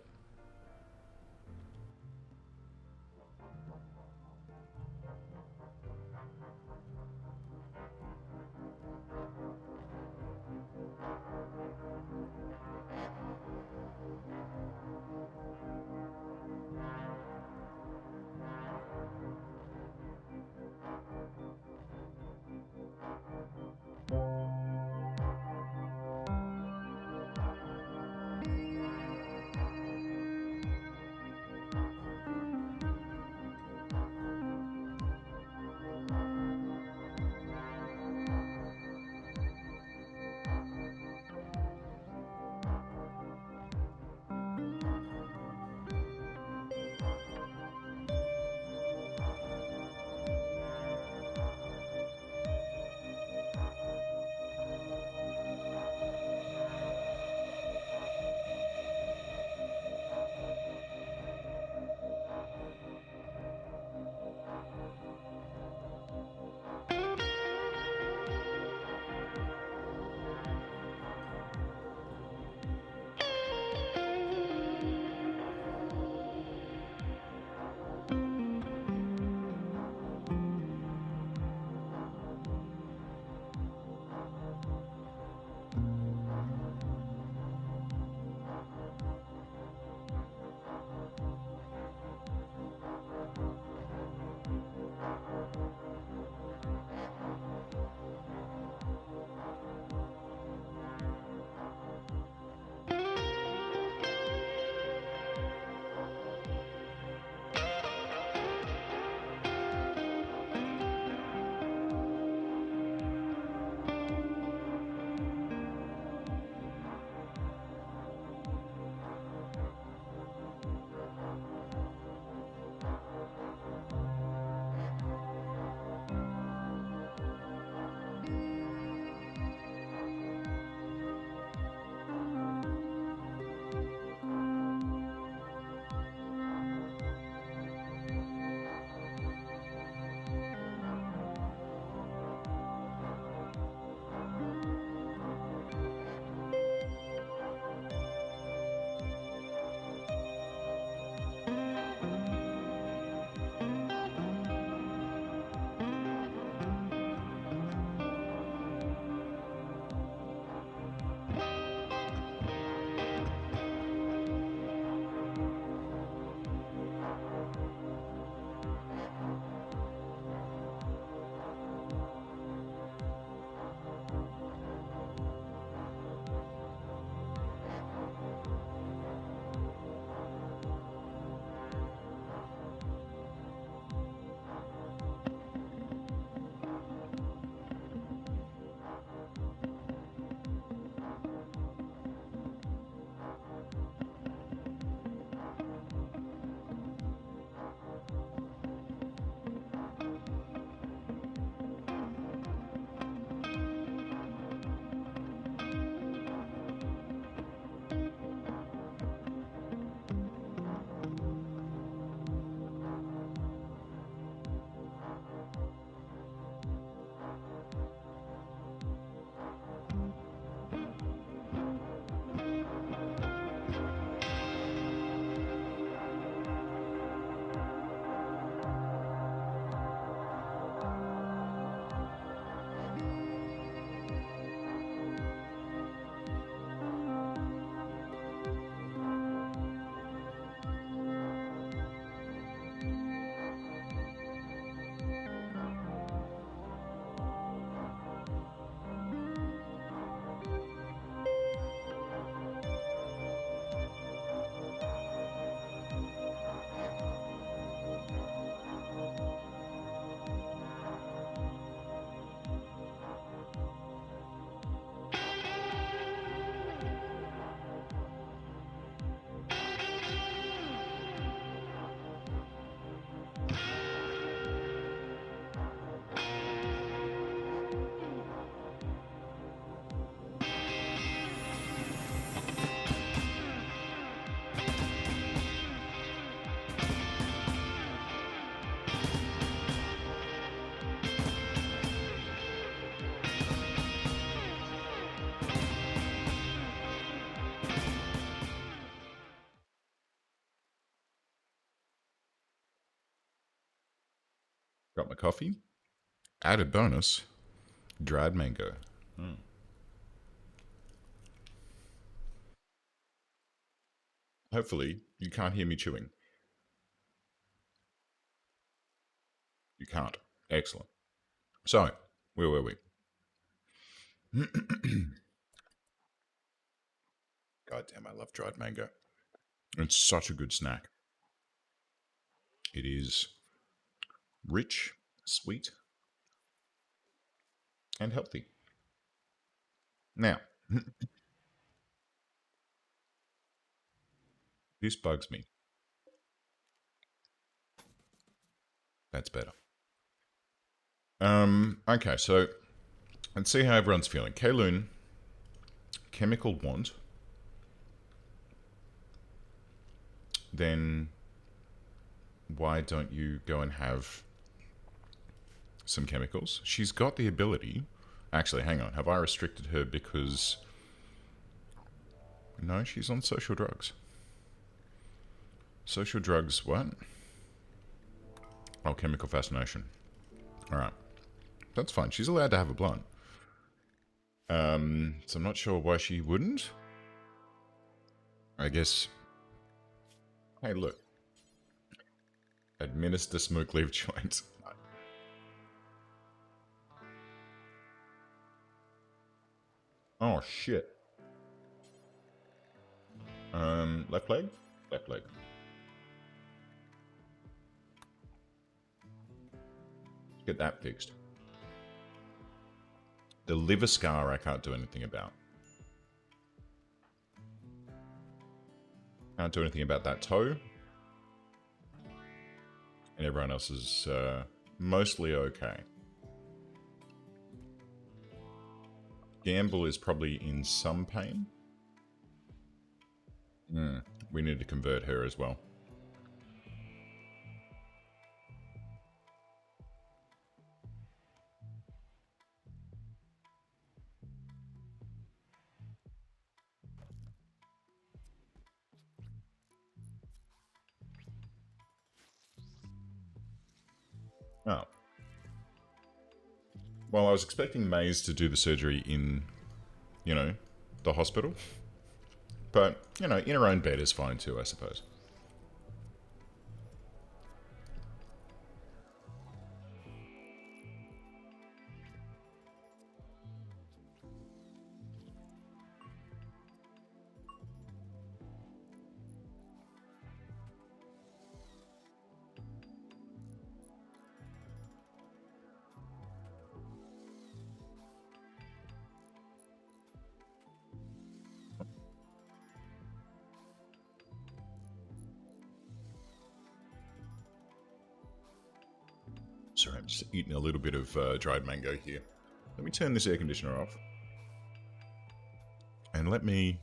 Got my coffee. Added bonus, dried mango. Hopefully, you can't hear me chewing. You can't. Excellent. So, where were we? God damn, I love dried mango. It's such a good snack. It is rich, sweet, and healthy. Now, this bugs me. That's better. Okay, so let's see how everyone's feeling. Kayloon, chemical want. Then why don't you go and have some chemicals? She's got the ability. Actually, hang on. Have I restricted her because... No, she's on social drugs. Social drugs, what? Oh, chemical fascination. Alright. That's fine. She's allowed to have a blunt. So I'm not sure why she wouldn't. I guess... Hey, look. Administer smoke leaf joints. Oh, shit. Left leg? Left leg. Get that fixed. The liver scar I can't do anything about. Can't do anything about that toe. And everyone else is mostly okay. Gamble is probably in some pain. We need to convert her as well. Oh. Well, I was expecting Maze to do the surgery in, the hospital. But, in her own bed is fine too, I suppose. Sorry, I'm just eating a little bit of dried mango here. Let me turn this air conditioner off. And let me...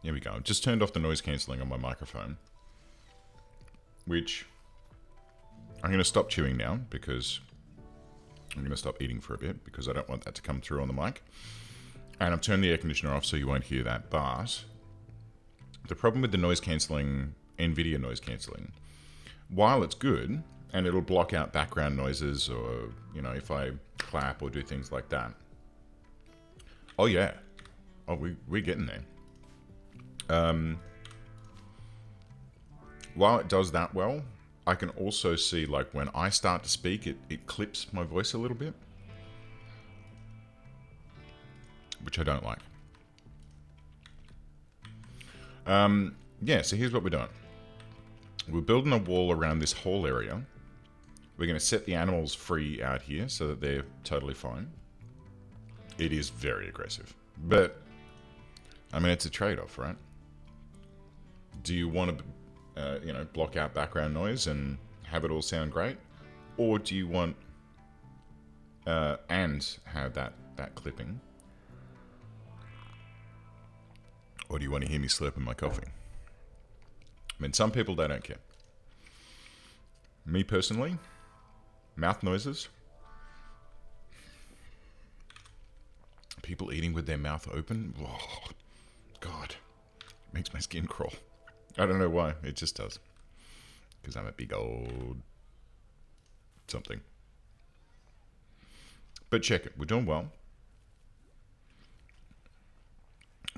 Here we go. I've just turned off the noise cancelling on my microphone. Which... I'm going to stop chewing now because... I'm going to stop eating for a bit because I don't want that to come through on the mic. And I've turned the air conditioner off so you won't hear that. But... The problem with the noise cancelling, NVIDIA noise cancelling, while it's good, and it'll block out background noises or, if I clap or do things like that. Oh, yeah. Oh, we're getting there. While it does that well, I can also see, like, when I start to speak, it clips my voice a little bit. Which I don't like. Yeah, so here's what we're doing. We're building a wall around this whole area. We're going to set the animals free out here so that they're totally fine. It is very aggressive. But, I mean, it's a trade-off, right? Do you want to, block out background noise and have it all sound great? Or do you want, and have that clipping? Or do you want to hear me slurping my coffee? I mean, some people, they don't care. Me personally, mouth noises. People eating with their mouth open. Oh, God. makes my skin crawl. I don't know why. It just does. Because I'm a big old something. But check it. We're doing well.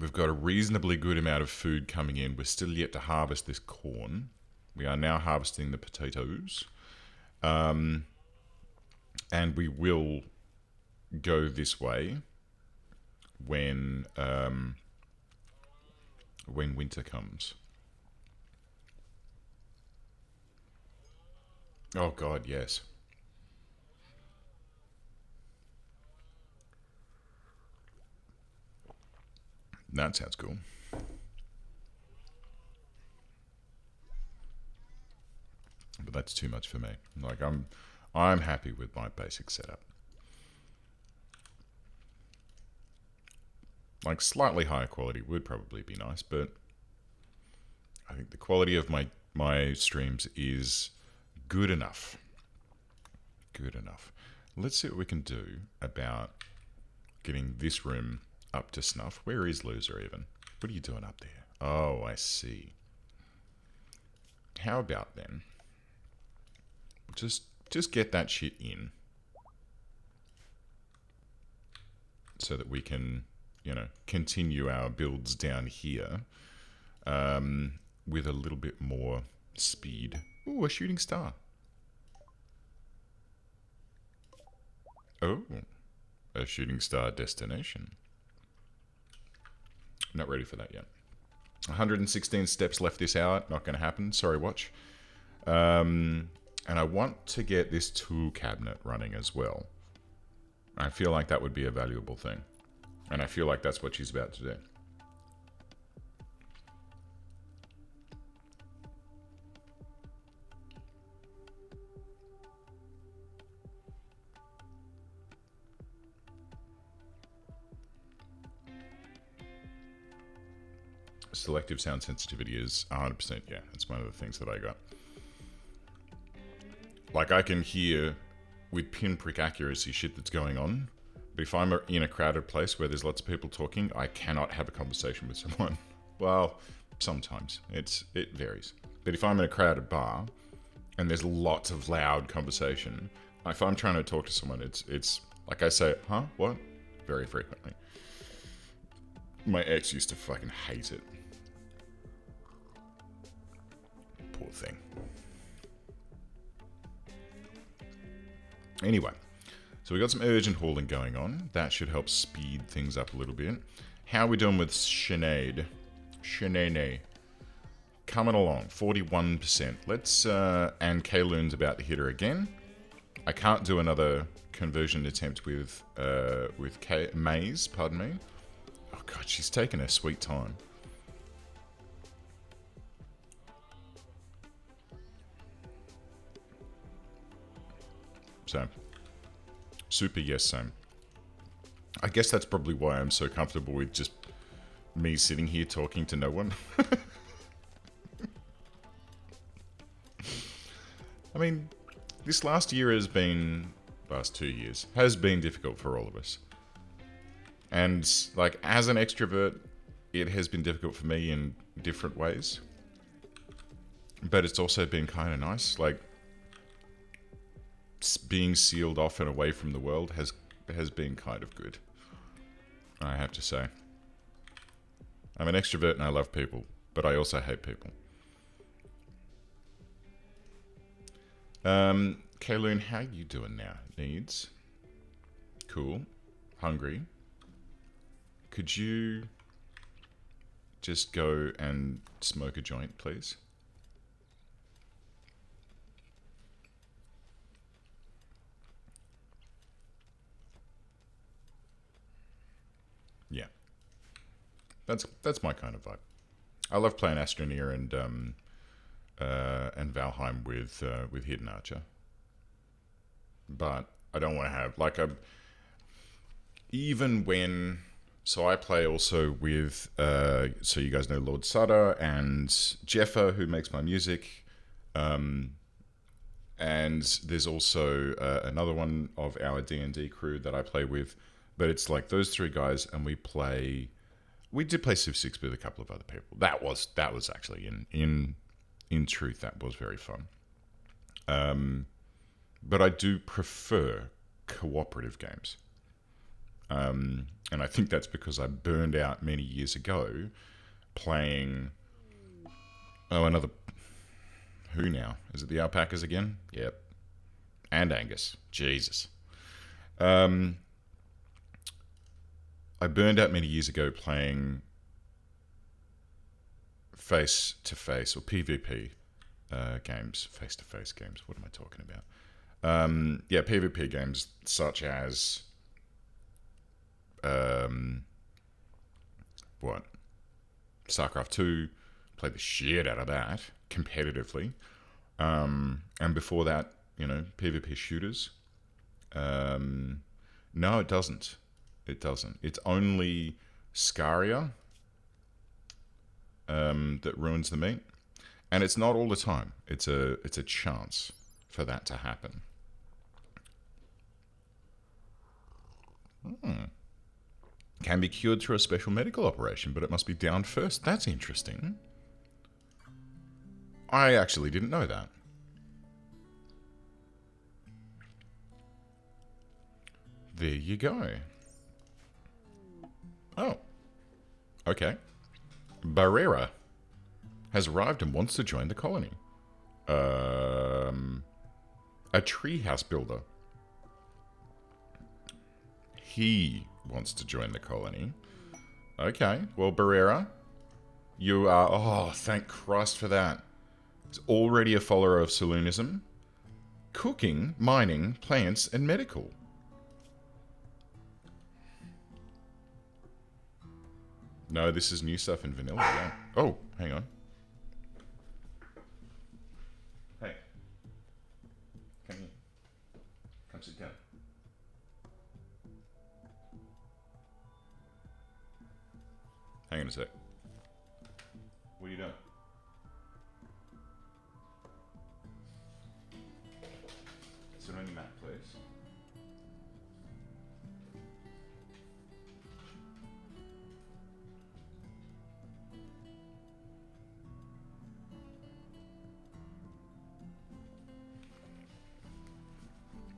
We've got a reasonably good amount of food coming in. We're still yet to harvest this corn. We are now harvesting the potatoes. And we will go this way when winter comes. Oh God, yes. That sounds cool. But that's too much for me. Like I'm happy with my basic setup. Like slightly higher quality would probably be nice, but I think the quality of my streams is good enough. Good enough. Let's see what we can do about getting this room up to snuff. Where is Loser even? What are you doing up there? Oh, I see. How about then? Just get that shit in. So that we can, you know, continue our builds down here with a little bit more speed. Ooh, a shooting star. Oh, a shooting star destination. Not ready for that yet. 116 steps left this hour. Not going to happen. Sorry, watch. And I want to get this tool cabinet running as well. I feel like that would be a valuable thing. And I feel like that's what she's about to do. Selective sound sensitivity is 100%. Yeah, it's one of the things that I got. Like, I can hear with pinprick accuracy shit that's going on, but if I'm in a crowded place where there's lots of people talking, I cannot have a conversation with someone. Well, sometimes. It varies. But if I'm in a crowded bar and there's lots of loud conversation, if I'm trying to talk to someone, it's like I say, huh? What? Very frequently. My ex used to fucking hate it. Poor thing. Anyway, so we got some urgent hauling going on. That should help speed things up a little bit. How are we doing with Sinead? Sinead. Coming along, 41%. Let's, and Kayloon's about to hit her again. I can't do another conversion attempt with Maze, pardon me. Oh God, she's taken her sweet time. So, super yes, same. I guess that's probably why I'm so comfortable with just me sitting here talking to no one. I mean, this last 2 years has been difficult for all of us. And, like, as an extrovert, it has been difficult for me in different ways. But it's also been kind of nice. Like, being sealed off and away from the world has been kind of good, I have to say. I'm an extrovert and I love people, but I also hate people. Kayloon, how you doing now? Needs? Cool. Hungry. Could you just go and smoke a joint, please? Yeah. That's my kind of vibe. I love playing Astroneer and Valheim with Hidden Archer. But I don't want to have like even when. So I play also with so you guys know Lord Sutter and Jeffer, who makes my music, and there's also another one of our D&D crew that I play with, but it's like those three guys, and we play we did play Civ 6 with a couple of other people. That was actually in truth, that was very fun. But I do prefer cooperative games. And I think that's because I burned out many years ago playing... Oh, another... Who now? Is it the alpacas again? Yep. And Angus. Jesus. I burned out many years ago playing face-to-face or PvP games. Face-to-face games. What am I talking about? PvP games such as... StarCraft 2, played the shit out of that competitively. And before that, PvP shooters. No, it doesn't. It doesn't. It's only Scaria that ruins the meat. And it's not all the time. It's a chance for that to happen. Can be cured through a special medical operation, but it must be downed first. That's interesting. I actually didn't know that. There you go. Oh. Okay. Barrera has arrived and wants to join the colony. A treehouse builder. He wants to join the colony. Okay. Well, Barrera, you are... Oh, thank Christ for that. He's already a follower of Saloonism. Cooking, mining, plants, and medical. No, this is new stuff in vanilla. Yeah. Oh, hang on. Hey. Come here. Come sit down. Hang on a sec. What are you doing? Sit on your mat, please.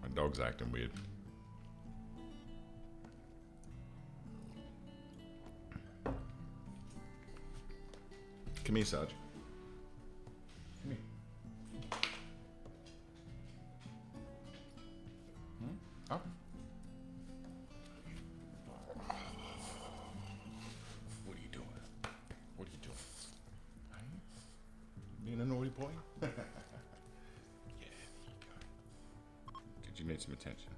My dog's acting weird. Come here, Sarge. Come here. Up. What are you doing? What are you doing? Hey? Being a naughty boy? Yeah, there you go. Did you need some attention?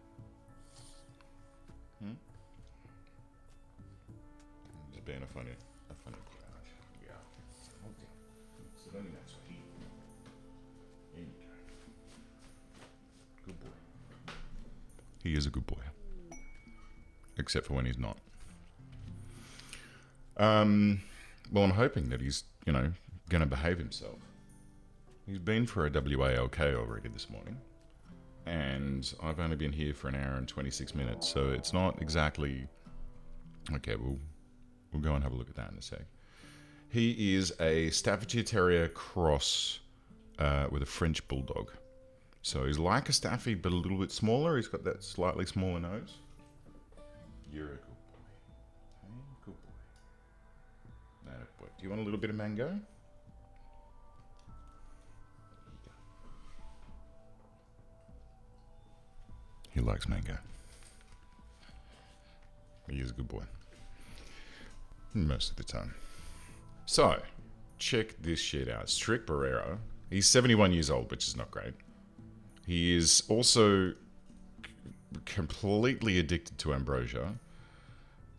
Just being a funny boy. Yeah. Okay. So then that's what he... There you go. Good boy. He is a good boy. Except for when he's not. Well, I'm hoping that he's, going to behave himself. He's been for a WALK already this morning. And I've only been here for an hour and 26 minutes, so it's not exactly... Okay, we'll go and have a look at that in a sec. He is a Staffordshire Terrier cross with a French Bulldog. So he's like a Staffy, but a little bit smaller. He's got that slightly smaller nose. You're a good boy. Hey, good boy. That boy. Do you want a little bit of mango? He likes mango. He is a good boy. Most of the time. So, check this shit out. Strick Barrera. He's 71 years old, which is not great. He is also completely addicted to ambrosia.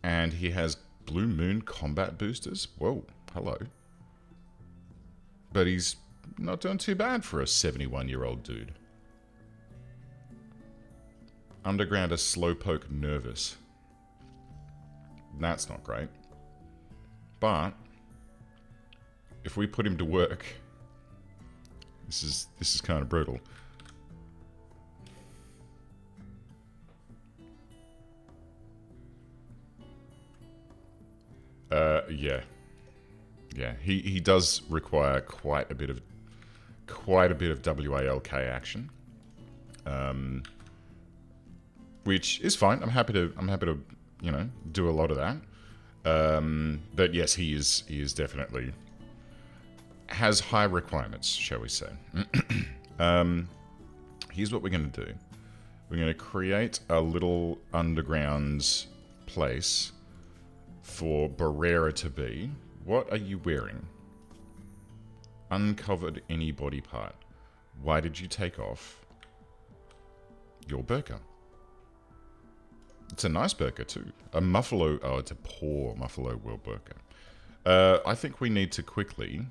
And he has Blue Moon combat boosters. Whoa, hello. But he's not doing too bad for a 71-year-old dude. Undergrounder Slowpoke Nervous. That's not great. But if we put him to work, this is kind of brutal. Yeah. Yeah. He does require quite a bit of WALK action. Which is fine. I'm happy to do a lot of that. But yes, he is definitely has high requirements, shall we say. Here's what we're going to do. We're going to create a little underground place for Barrera to be. What are you wearing? Uncovered any body part. Why did you take off your burqa? It's a nice burqa too. A muffalo. Oh, it's a poor muffalo world burqa. I think we need to quickly.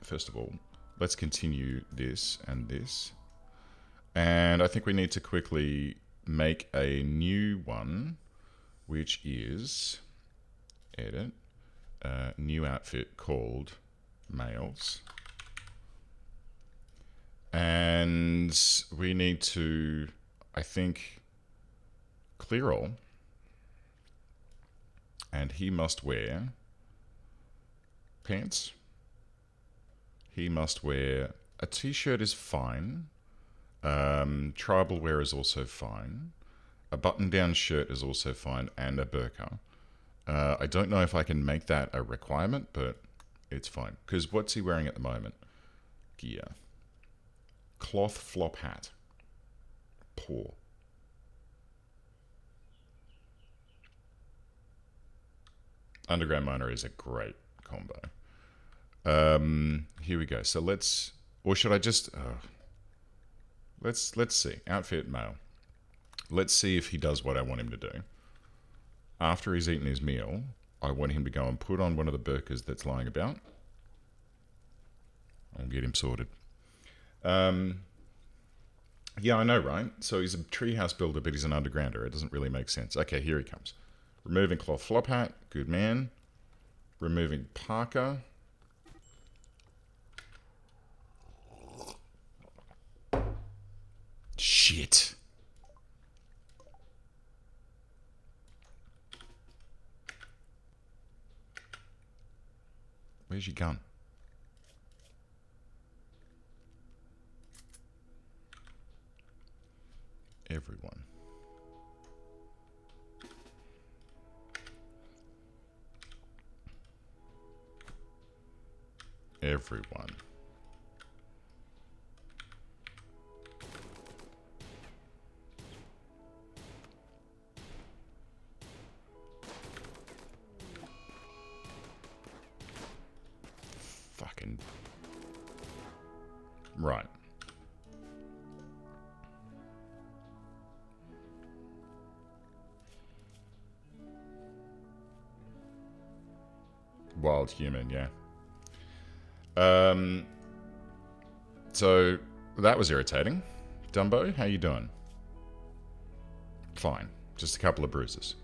First of all, let's continue this and this. And I think we need to quickly make a new one, which is edit, new outfit called males. And we need to, I think, clear all. And he must wear pants. He must wear a t-shirt is fine. Tribal wear is also fine. A button-down shirt is also fine, and a burqa. I don't know if I can make that a requirement, but it's fine. Because what's he wearing at the moment? Gear. Cloth flop hat. Poor. Underground Miner is a great combo. Here we go. So let's... Or should I just... Let's see. Outfit male. Let's see if he does what I want him to do. After he's eaten his meal, I want him to go and put on one of the burqas that's lying about. I'll get him sorted. Yeah, I know, right? So he's a treehouse builder, but he's an undergrounder. It doesn't really make sense. Okay, here he comes. Removing cloth flop hat. Good man. Removing parka. Shit. Where's your gun? Everyone. Everyone. Fucking... Right. Wild human, yeah. So that was irritating. Dumbo, how you doing? Fine. Just a couple of bruises.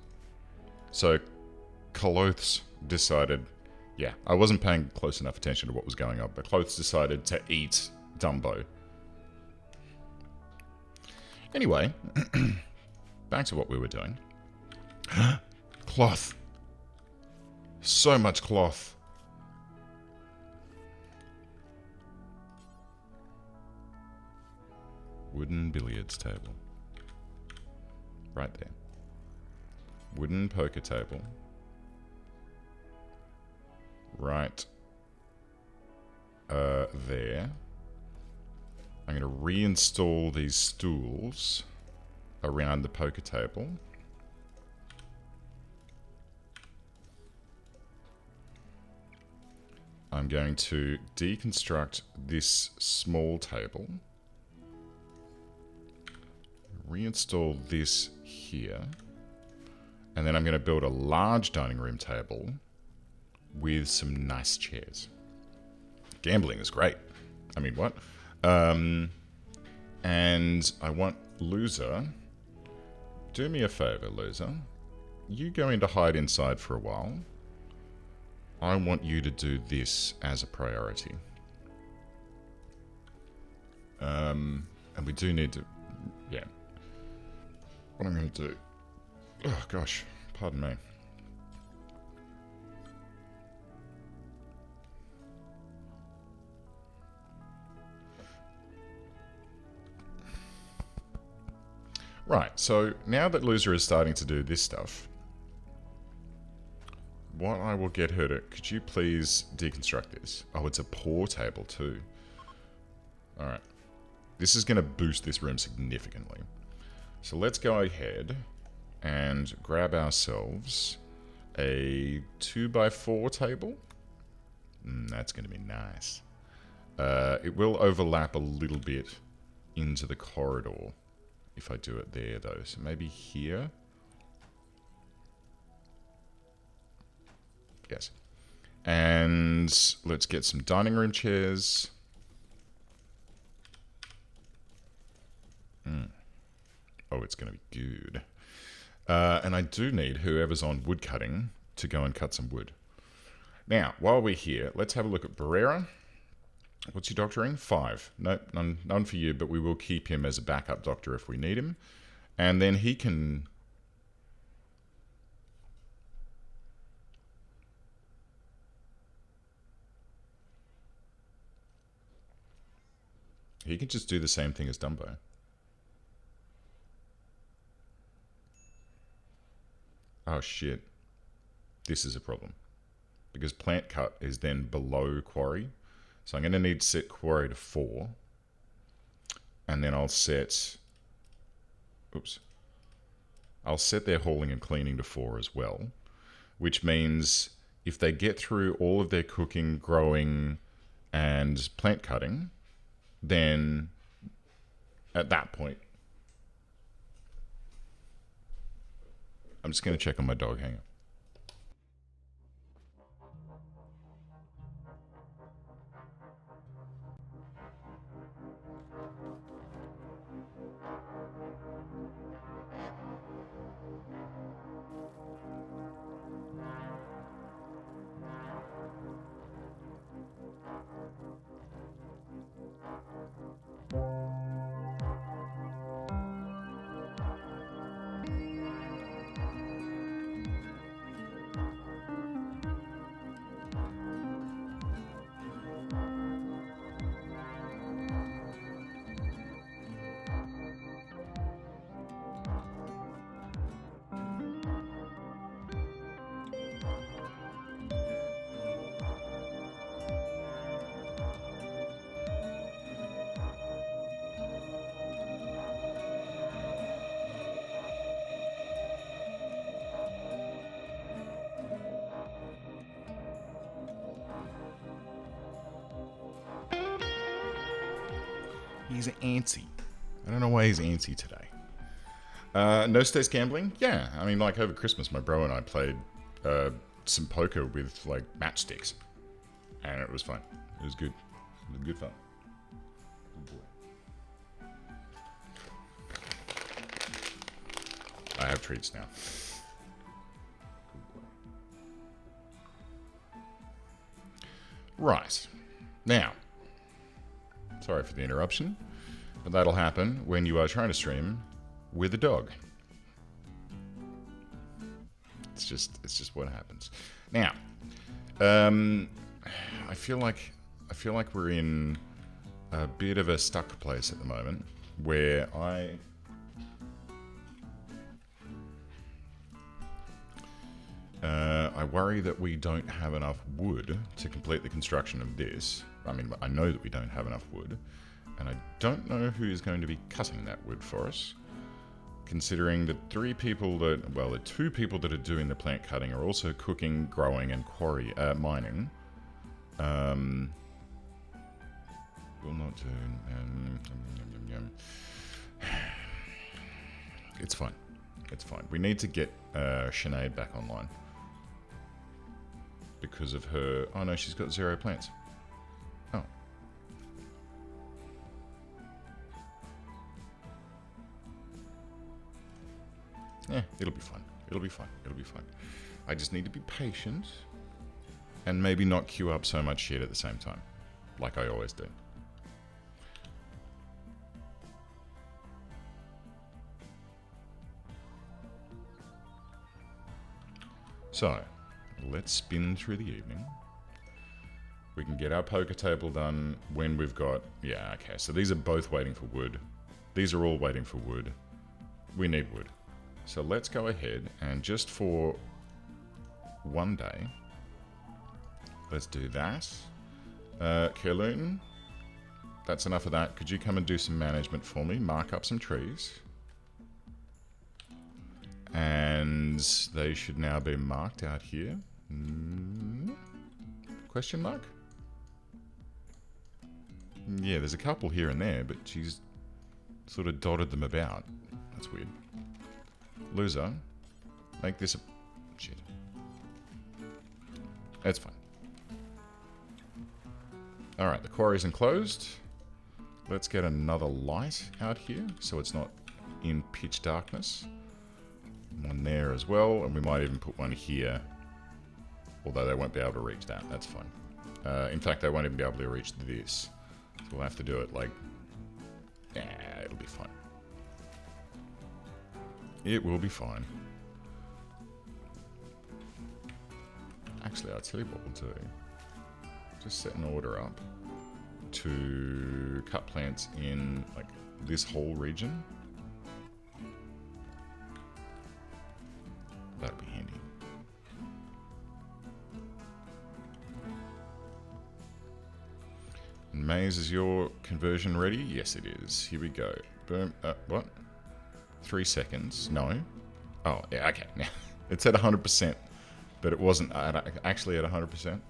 So Clothes decided, yeah, I wasn't paying close enough attention to what was going on, but Clothes decided to eat Dumbo. Anyway, back to what we were doing. Cloth. So much cloth. Wooden billiards table. Right there. Wooden poker table. Right there. I'm going to reinstall these stools around the poker table. I'm going to deconstruct this small table. Reinstall this here. And then I'm going to build a large dining room table with some nice chairs. Gambling is great. I mean, what? And I want Loser. Do me a favor, Loser. You go in to hide inside for a while. I want you to do this as a priority. And we do need to... Yeah. What I'm going to do... Oh, gosh. Pardon me. Right, so now that Loser is starting to do this stuff, what I will get her to... Could you please deconstruct this? Oh, it's a pour table too. Alright. This is going to boost this room significantly. So let's go ahead and grab ourselves a 2x4 table. That's going to be nice. It will overlap a little bit into the corridor if I do it there, though. So maybe here. Yes. And let's get some dining room chairs. Oh, it's going to be good. And I do need whoever's on wood cutting to go and cut some wood. Now, while we're here, let's have a look at Barrera. What's your doctoring? 5. Nope, none for you, but we will keep him as a backup doctor if we need him. And then he can... He can just do the same thing as Dumbo. Oh shit. This is a problem. Because plant cut is then below quarry. So I'm going to need to set quarry to 4. And then I'll set... Oops. I'll set their hauling and cleaning to 4 as well. Which means if they get through all of their cooking, growing, and plant cutting, then at that point... I'm just going to check on my dog. Hang on. He's antsy. I don't know why he's antsy today. No stakes gambling? Yeah. I mean, like over Christmas, my bro and I played some poker with like matchsticks. And it was fun. It was good. It was good fun. Oh boy. I have treats now. Right. Now, sorry for the interruption, but that'll happen when you are trying to stream with a dog. It's just what happens. Now, I feel like we're in a bit of a stuck place at the moment where I worry that we don't have enough wood to complete the construction of this. I mean, I know that we don't have enough wood, and I don't know who is going to be cutting that wood for us, considering the the 2 people that are doing the plant cutting are also cooking, growing, and mining. Will not do... It's fine. It's fine. We need to get Sinead back online. Because of her... Oh no, she's got 0 plants. Oh. Yeah, it'll be fun. It'll be fun. It'll be fun. I just need to be patient and maybe not queue up so much shit at the same time, like I always do. So, let's spin through the evening. We can get our poker table done when we've got... Yeah, okay, so these are both waiting for wood. These are all waiting for wood. We need wood. So let's go ahead and just for one day, let's do that. Kerloon, that's enough of that. Could you come and do some management for me? Mark up some trees. And they should now be marked out here. Question mark? Yeah, there's a couple here and there, but she's sort of dotted them about. That's weird. Loser, make this a... Shit. That's fine. Alright, the quarry's enclosed. Let's get another light out here, so it's not in pitch darkness. One there as well, and we might even put one here. Although they won't be able to reach that, that's fine. In fact, they won't even be able to reach this. So we'll have to do it like... Yeah, it'll be fine. It will be fine. Actually, I'll tell you what we'll do. Just set an order up to cut plants in like this whole region. That'll be handy. And Maze, is your conversion ready? Yes, it is. Here we go. Boom. What? 3 seconds. No. Oh, yeah, okay. Now, it's at 100%, but it wasn't actually at 100%.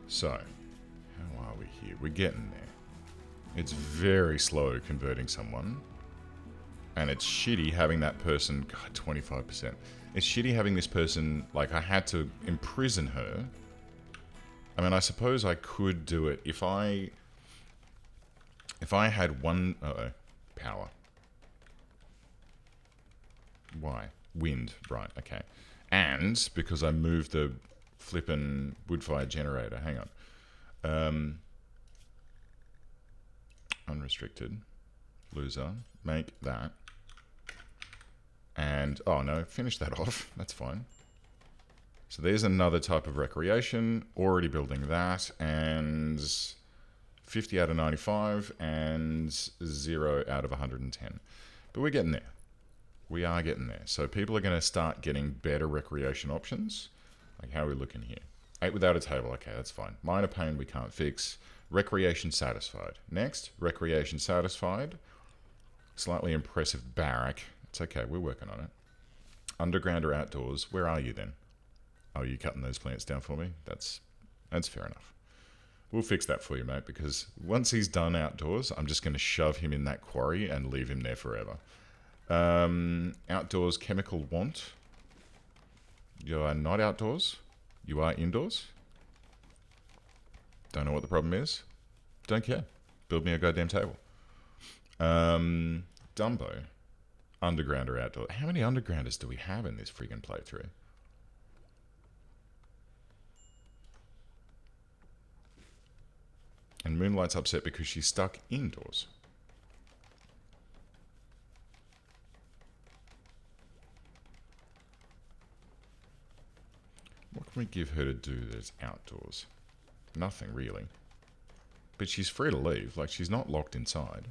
So, how are we here? We're getting there. It's very slow converting someone. And it's shitty having that person... God, 25%. It's shitty having this person... Like, I had to imprison her. I mean, I suppose I could do it if I had one... Uh-oh. Power. Why? Wind. Right, okay. And because I moved the flippin' wood-fired generator. Hang on. Unrestricted. Loser. Make that. And... Oh, no. Finish that off. That's fine. So there's another type of recreation, already building that, and 50 out of 95, and 0 out of 110. But we're getting there. We are getting there. So people are going to start getting better recreation options. Like, how are we looking here? 8 without a table. Okay, that's fine. Minor pain we can't fix. Recreation satisfied. Next, recreation satisfied. Slightly impressive barrack. It's okay, we're working on it. Underground or outdoors? Where are you then? Oh, you cutting those plants down for me? That's fair enough. We'll fix that for you, mate, because once he's done outdoors, I'm just going to shove him in that quarry and leave him there forever. Outdoors, chemical want. You are not outdoors. You are indoors. Don't know what the problem is. Don't care. Build me a goddamn table. Dumbo. Underground or outdoor. How many undergrounders do we have in this friggin' playthrough? And Moonlight's upset because she's stuck indoors. What can we give her to do that's outdoors? Nothing, really. But she's free to leave. Like, she's not locked inside.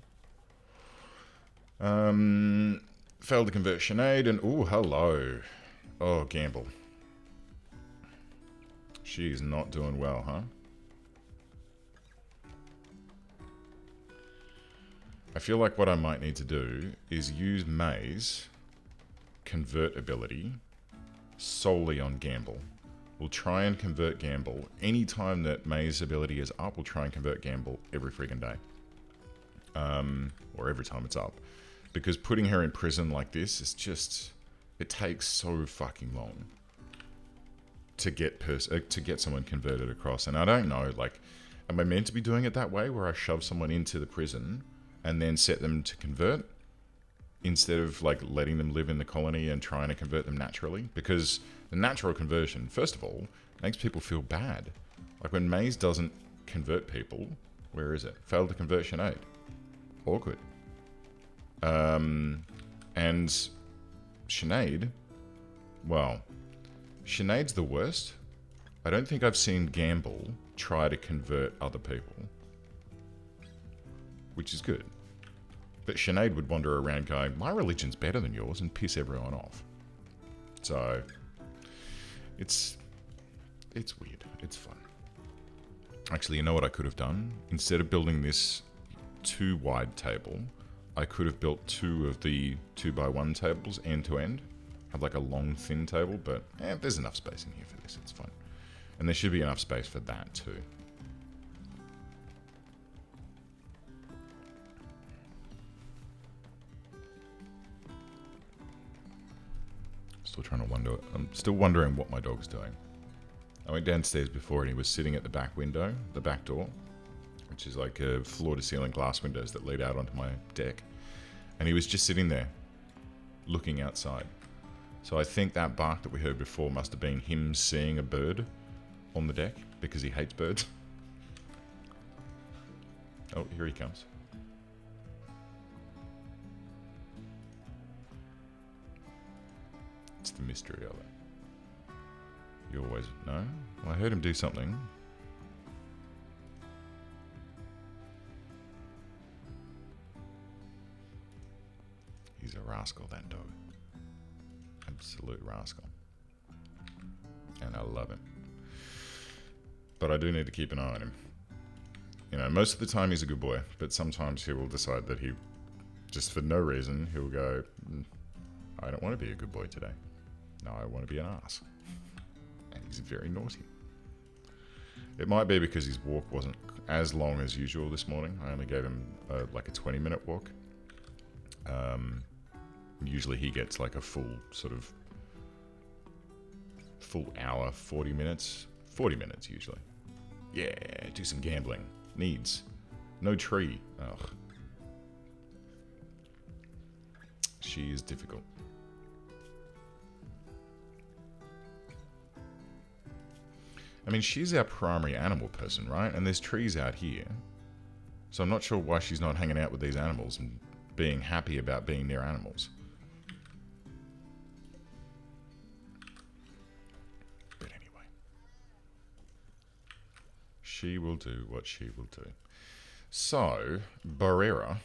Failed to convert Sinead and... Ooh, hello. Oh, gamble. She's not doing well, huh? I feel like what I might need to do is use May's convert ability solely on Gamble. We'll try and convert Gamble. Anytime that May's ability is up, we'll try and convert Gamble every freaking day. Or every time it's up. Because putting her in prison like this is just... It takes so fucking long to get someone converted across. And I don't know, like, am I meant to be doing it that way, where I shove someone into the prison and then set them to convert, instead of, like, letting them live in the colony and trying to convert them naturally? Because the natural conversion, first of all, makes people feel bad. Like, when Maze doesn't convert people, where is it? Failed to convert Sinead. Awkward. And Sinead, well, Sinead's the worst. I don't think I've seen Gamble try to convert other people, which is good. But Sinead would wander around going, my religion's better than yours, and piss everyone off. So, it's weird. It's fun. Actually, you know what I could have done? Instead of building this 2-wide table, I could have built 2 of the 2x1 tables end to end. Have like a long, thin table, but there's enough space in here for this. It's fine. And there should be enough space for that too. I'm still wondering what my dog's doing. I went downstairs before and he was sitting at the back window, the back door, which is like a floor-to-ceiling glass windows that lead out onto my deck. And he was just sitting there, looking outside. So I think that bark that we heard before must have been him seeing a bird on the deck, because he hates birds. Oh, here he comes. It's the mystery of it. You always know? Well, I heard him do something. He's a rascal, that dog. Absolute rascal. And I love him. But I do need to keep an eye on him. You know, most of the time he's a good boy, but sometimes he will decide that he, just for no reason, he'll go, I don't want to be a good boy today. No, I want to be an ass. And he's very naughty. It might be because his walk wasn't as long as usual this morning. I only gave him like a 20-minute walk. Usually he gets like a full hour, 40 minutes. 40 minutes usually. Yeah, do some gambling. Needs. No tree. Ugh. She is difficult. I mean, she's our primary animal person, right? And there's trees out here. So I'm not sure why she's not hanging out with these animals and being happy about being near animals. But anyway. She will do what she will do. So, Barrera,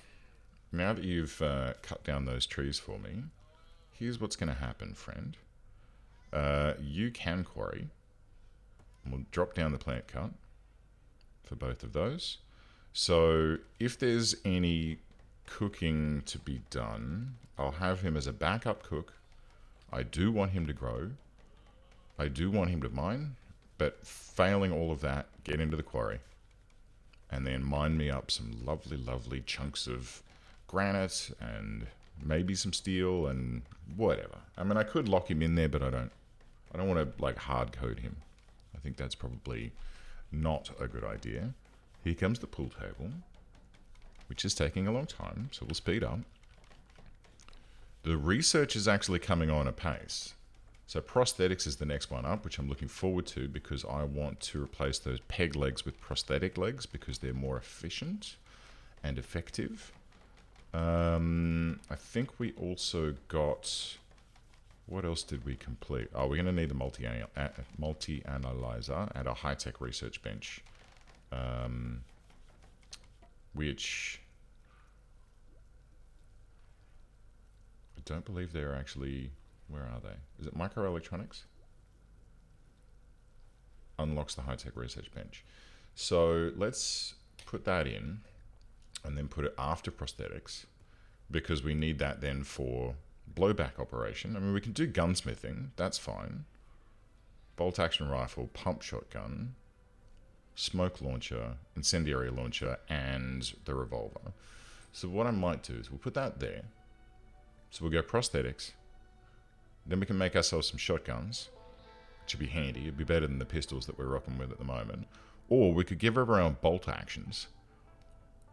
now that you've cut down those trees for me, here's what's going to happen, friend. You can quarry. We'll drop down the plant cut for both of those. So if there's any cooking to be done, I'll have him as a backup cook. I do want him to grow. I do want him to mine. But failing all of that, get into the quarry. And then mine me up some lovely, lovely chunks of granite and maybe some steel and whatever. I mean, I could lock him in there, but I don't want to like hard code him. I think that's probably not a good idea. Here comes the pool table, which is taking a long time, so we'll speed up. The research is actually coming on apace. So prosthetics is the next one up, which I'm looking forward to because I want to replace those peg legs with prosthetic legs because they're more efficient and effective. I think we also got... What else did we complete? Oh, we're going to need the multi-analyzer and a high-tech research bench. Which... I don't believe they're actually... Where are they? Is it microelectronics? Unlocks the high-tech research bench. So let's put that in and then put it after prosthetics because we need that then for blowback operation. I mean, we can do gunsmithing. That's fine. Bolt action rifle, pump shotgun, smoke launcher, incendiary launcher, and the revolver. So what I might do is we'll put that there. So we'll go prosthetics. Then we can make ourselves some shotguns, which would be handy. It'd be better than the pistols that we're rocking with at the moment. Or we could give everyone bolt actions.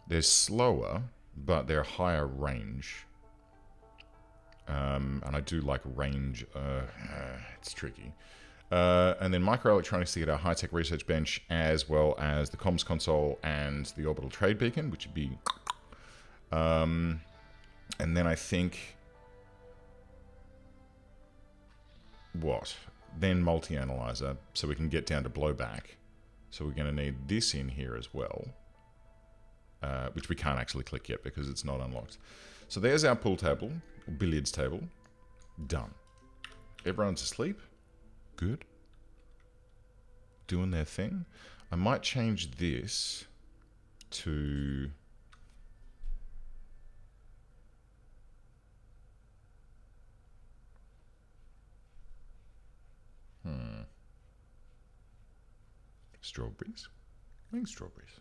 They're slower, but they're higher range. And I do like range. It's tricky. And then microelectronics to get our high-tech research bench, as well as the comms console and the orbital trade beacon, which would be... and then I think... What? Then multi-analyzer, so we can get down to blowback. So we're going to need this in here as well, which we can't actually click yet because it's not unlocked. So there's our pool table, or billiards table. Done. Everyone's asleep. Good. Doing their thing. I might change this to... Strawberries? I think strawberries.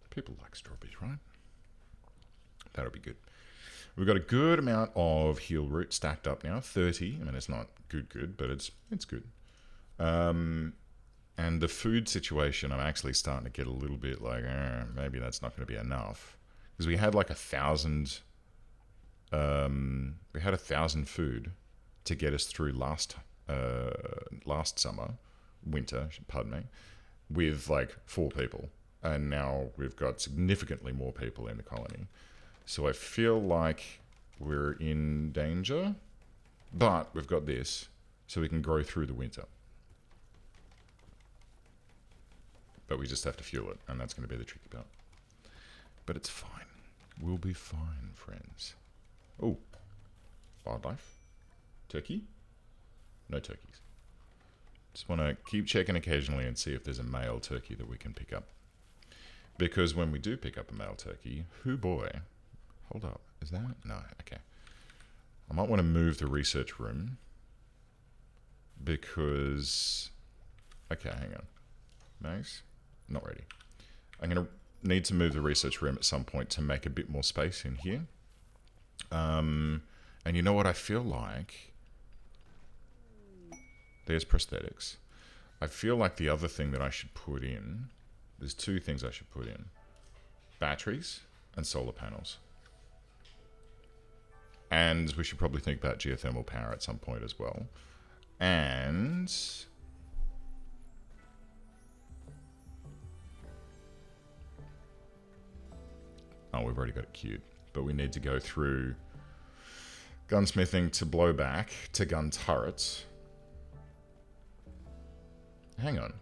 People like strawberries, right? That'll be good. We've got a good amount of heal root stacked up now. 30. I mean, it's not good, but it's good. And the food situation, I'm actually starting to get a little bit like, maybe that's not going to be enough. Because we had like 1,000... we had 1,000 food to get us through last winter, pardon me, with like 4 people. And now we've got significantly more people in the colony. So I feel like we're in danger, but we've got this, so we can grow through the winter. But we just have to fuel it, and that's going to be the tricky part. But it's fine. We'll be fine, friends. Oh, wildlife. Turkey? No turkeys. Just want to keep checking occasionally and see if there's a male turkey that we can pick up. Because when we do pick up a male turkey, hoo boy. Hold up. Is that? No. Okay. I might want to move the research room. Because... Okay, hang on. Max? Not ready. I'm going to need to move the research room at some point to make a bit more space in here. And you know what I feel like? There's prosthetics. I feel like the other thing that I should put in... There's 2 things I should put in. Batteries and solar panels. And we should probably think about geothermal power at some point as well. And... Oh, we've already got it queued. But we need to go through gunsmithing to blowback to gun turrets. Hang on.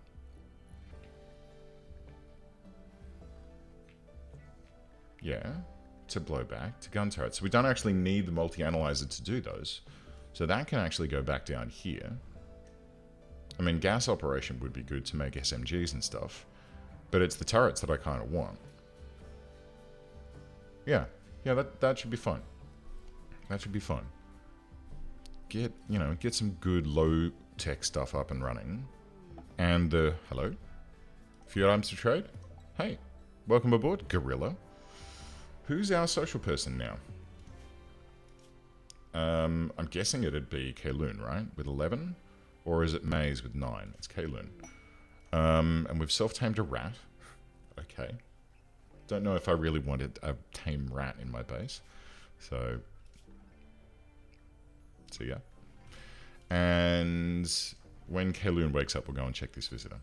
Yeah, to blowback to gun turrets. So we don't actually need the multi-analyzer to do those. So that can actually go back down here. I mean, gas operation would be good to make SMGs and stuff. But it's the turrets that I kind of want. Yeah, that should be fun. That should be fun. Get some good low-tech stuff up and running. And hello? Few items to trade? Hey, welcome aboard, Gorilla. Who's our social person now? I'm guessing it'd be Kayloon, right? With 11? Or is it Maze with 9? It's Kayloon. And we've self-tamed a rat. Okay. Don't know if I really wanted a tame rat in my base. So yeah. And when Kayloon wakes up, we'll go and check this visitor.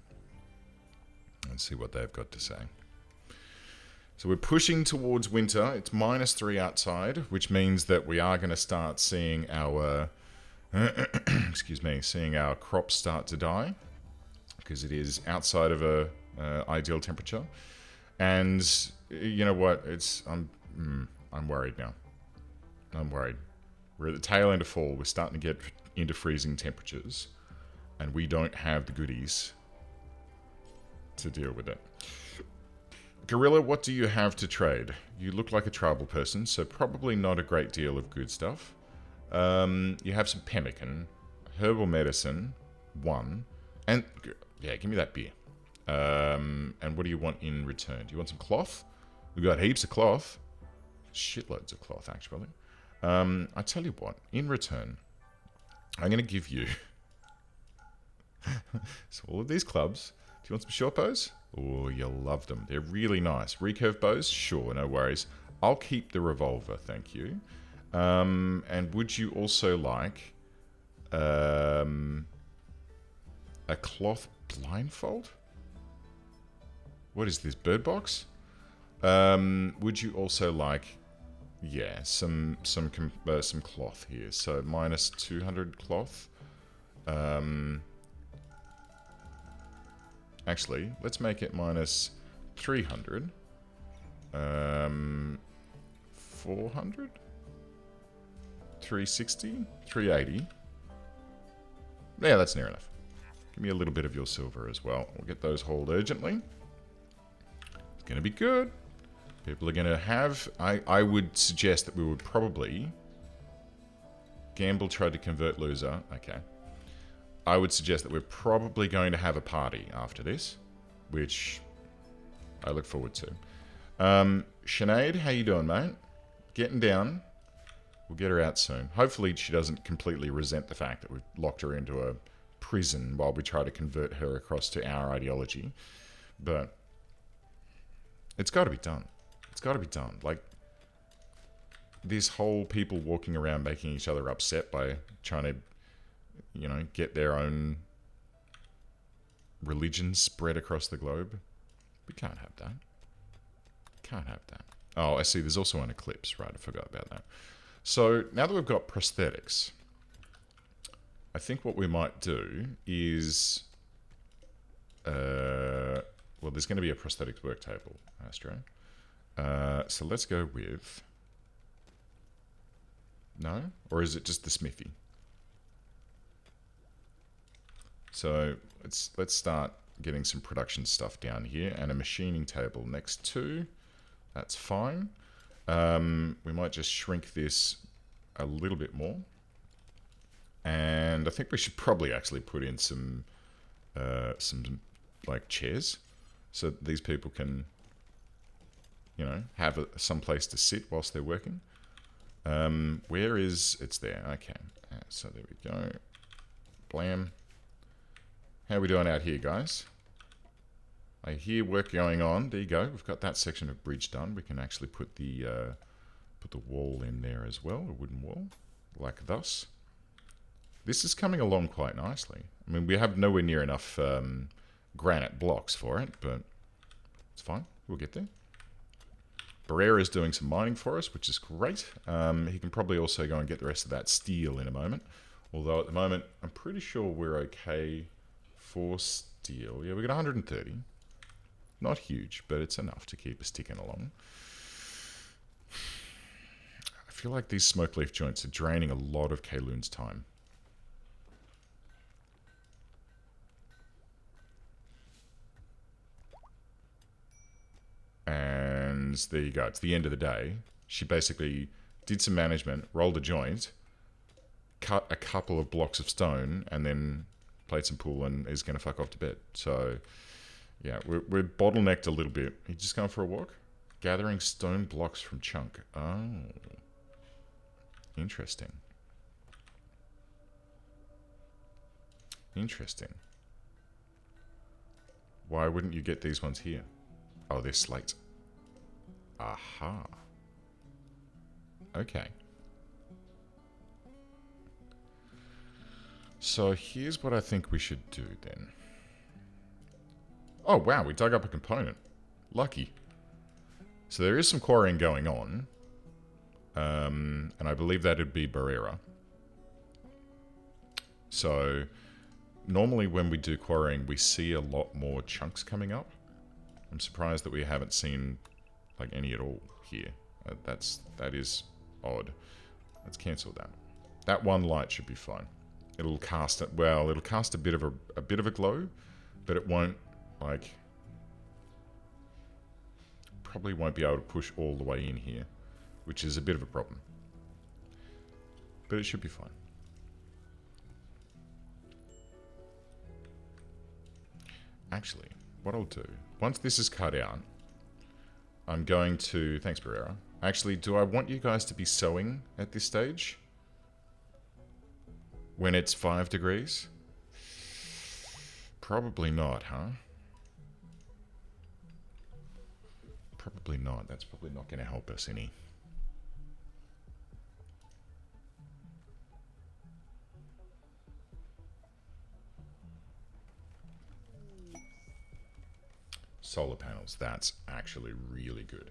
And see what they've got to say. So we're pushing towards winter. It's -3 outside, which means that we are going to start seeing our... excuse me, seeing our crops start to die. Because it is outside of a ideal temperature. And you know what? I'm worried now. I'm worried. We're at the tail end of fall. We're starting to get into freezing temperatures. And we don't have the goodies to deal with it. Gorilla, what do you have to trade? You look like a tribal person, so probably not a great deal of good stuff. You have some pemmican, herbal medicine, 1, and yeah, give me that beer. And what do you want in return? Do you want some cloth? We've got heaps of cloth. Shitloads of cloth, actually. I tell you what, in return, I'm going to give you so all of these clubs. Do you want some short bows? Oh, you'll love them. They're really nice. Recurve bows? Sure, no worries. I'll keep the revolver, thank you. And would you also like a cloth blindfold? What is this, bird box? Would you also like, yeah, some cloth here? So -200 cloth. Actually, let's make it minus 300. 400? 360? 380? Yeah, that's near enough. Give me a little bit of your silver as well. We'll get those hauled urgently. It's going to be good. People are going to have... I would suggest that we would probably... Gamble tried to convert loser. Okay. I would suggest that we're probably going to have a party after this, which I look forward to. Sinead, how you doing, mate? Getting down. We'll get her out soon. Hopefully she doesn't completely resent the fact that we've locked her into a prison while we try to convert her across to our ideology. But it's got to be done. It's got to be done. Like, this whole people walking around making each other upset by trying to, you know, get their own religion spread across the globe. We can't have that. Can't have that. Oh, I see. There's also an eclipse. Right, I forgot about that. So, now that we've got prosthetics, I think what we might do is... well, there's going to be a prosthetics work table, Astro. So let's go with... No? Or is it just the smithy? So let's start getting some production stuff down here, and a machining table next to. That's fine. We might just shrink this a little bit more. And I think we should probably actually put in some like chairs, so that these people can, you know, have some place to sit whilst they're working. Where is... It's there. Okay. So there we go. Blam. How are we doing out here, guys? I hear work going on. There you go. We've got that section of bridge done. We can actually put the wall in there as well, a wooden wall, like thus. This is coming along quite nicely. I mean, we have nowhere near enough granite blocks for it, but it's fine. We'll get there. Barrera is doing some mining for us, which is great. He can probably also go and get the rest of that steel in a moment. Although at the moment, I'm pretty sure we're okay for steel. Yeah, we got 130. Not huge, but it's enough to keep us ticking along. I feel like these smoke leaf joints are draining a lot of Kayloon's time. And there you go. It's the end of the day. She basically did some management, rolled a joint, cut a couple of blocks of stone, and then played some pool and is going to fuck off to bed. So, yeah, we're bottlenecked a little bit. You just going for a walk? Gathering stone blocks from chunk. Oh. Interesting. Interesting. Why wouldn't you get these ones here? Oh, they're slate. Aha. Okay. So here's what I think we should do then. Oh, wow, we dug up a component. Lucky. So there is some quarrying going on. And I believe that'd be Barrera. So normally when we do quarrying, we see a lot more chunks coming up. I'm surprised that we haven't seen like any at all here. That is odd. Let's cancel that. That one light should be fine. It'll cast it. Well, it'll cast a bit of a glow, but it won't like. Probably won't be able to push all the way in here, which is a bit of a problem. But it should be fine. Actually, what I'll do, once this is cut out, I'm going to... Thanks, Barrera. Actually, do I want you guys to be sewing at this stage? When it's 5 degrees? Probably not, huh? Probably not. That's probably not going to help us any. Solar panels. That's actually really good.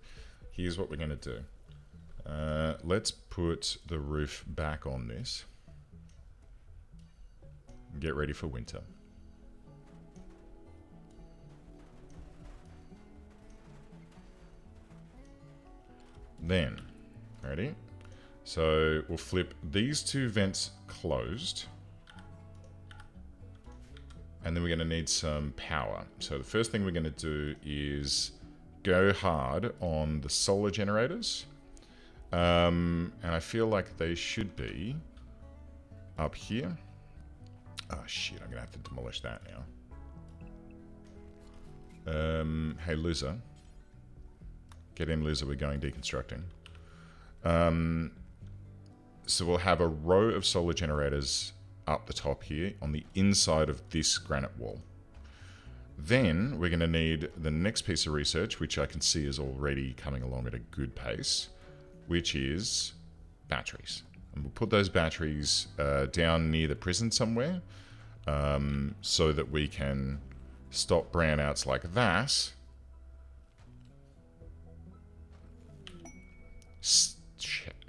Here's what we're going to do. Let's put the roof back on this. Get ready for winter. Then, ready? So we'll flip these two vents closed. And then we're going to need some power. So the first thing we're going to do is go hard on the solar generators. And I feel like they should be up here. Oh shit, I'm going to have to demolish that now. Hey loser. Get in loser, we're going deconstructing. So we'll have a row of solar generators up the top here on the inside of this granite wall. Then we're going to need the next piece of research, which I can see is already coming along at a good pace, which is batteries. And we'll put those batteries down near the prison somewhere, so that we can stop brownouts like that.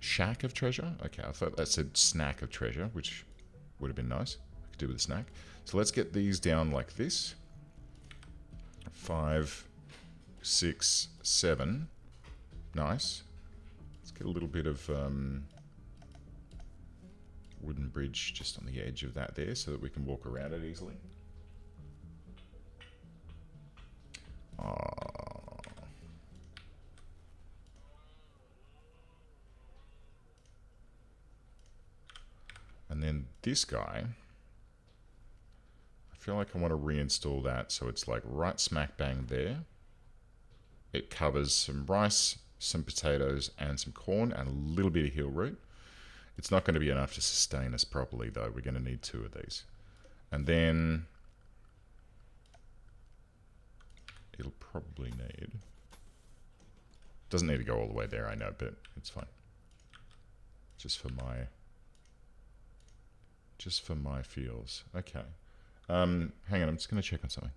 Shack of treasure? Okay, I thought that said snack of treasure, which would have been nice. I could do with a snack. So let's get these down like this. 5, 6, 7. Nice. Let's get a little bit of wooden bridge just on the edge of that there so that we can walk around it easily. And then this guy, I feel like I want to reinstall that so it's like right smack bang there. It covers some rice, some potatoes, and some corn, and a little bit of heel root. It's not going to be enough to sustain us properly, though. We're going to need 2 of these. And then it'll probably need... Doesn't need to go all the way there, I know, but it's fine. Just for my feels. Okay. Hang on, I'm just going to check on something.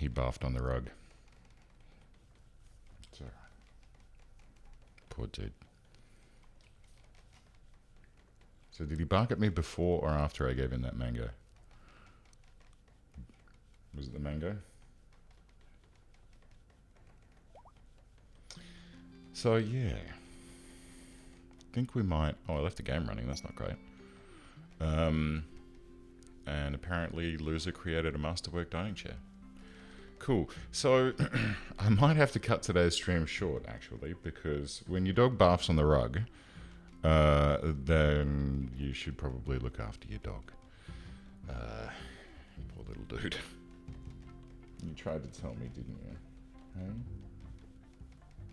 He barfed on the rug. It's alright. Poor dude. So did he bark at me before or after I gave him that mango? Was it the mango? So yeah. I think we might... Oh, I left the game running. That's not great. And apparently Loser created a masterwork dining chair. Cool. So I might have to cut today's stream short, actually, because when your dog barfs on the rug, then you should probably look after your dog. Poor little dude. You tried to tell me, didn't you? Hey?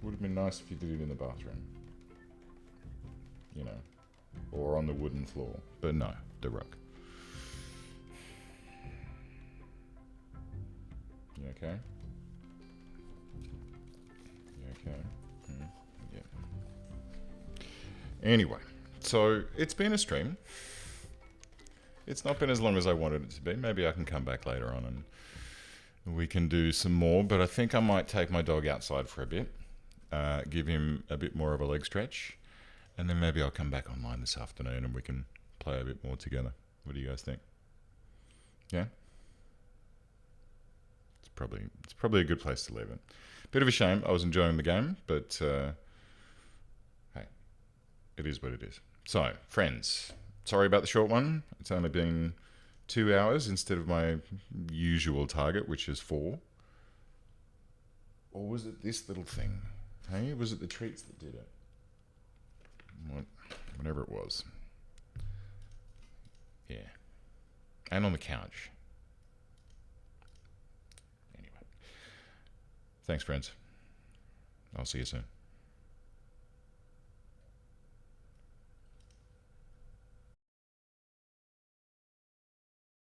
Would have been nice if you did it in the bathroom. You know. Or on the wooden floor. But no, the rug. You okay? You okay? Yeah. Anyway, so it's been a stream. It's not been as long as I wanted it to be. Maybe I can come back later on and we can do some more. But I think I might take my dog outside for a bit. Give him a bit more of a leg stretch. And then maybe I'll come back online this afternoon and we can play a bit more together. What do you guys think? Yeah? It's probably a good place to leave it. Bit of a shame. I was enjoying the game, but hey, it is what it is. So, friends, sorry about the short one. It's only been 2 hours instead of my usual target, which is 4. Or was it this little thing? Hey, was it the treats that did it? Whatever it was. Yeah. And on the couch. Anyway. Thanks, friends. I'll see you soon.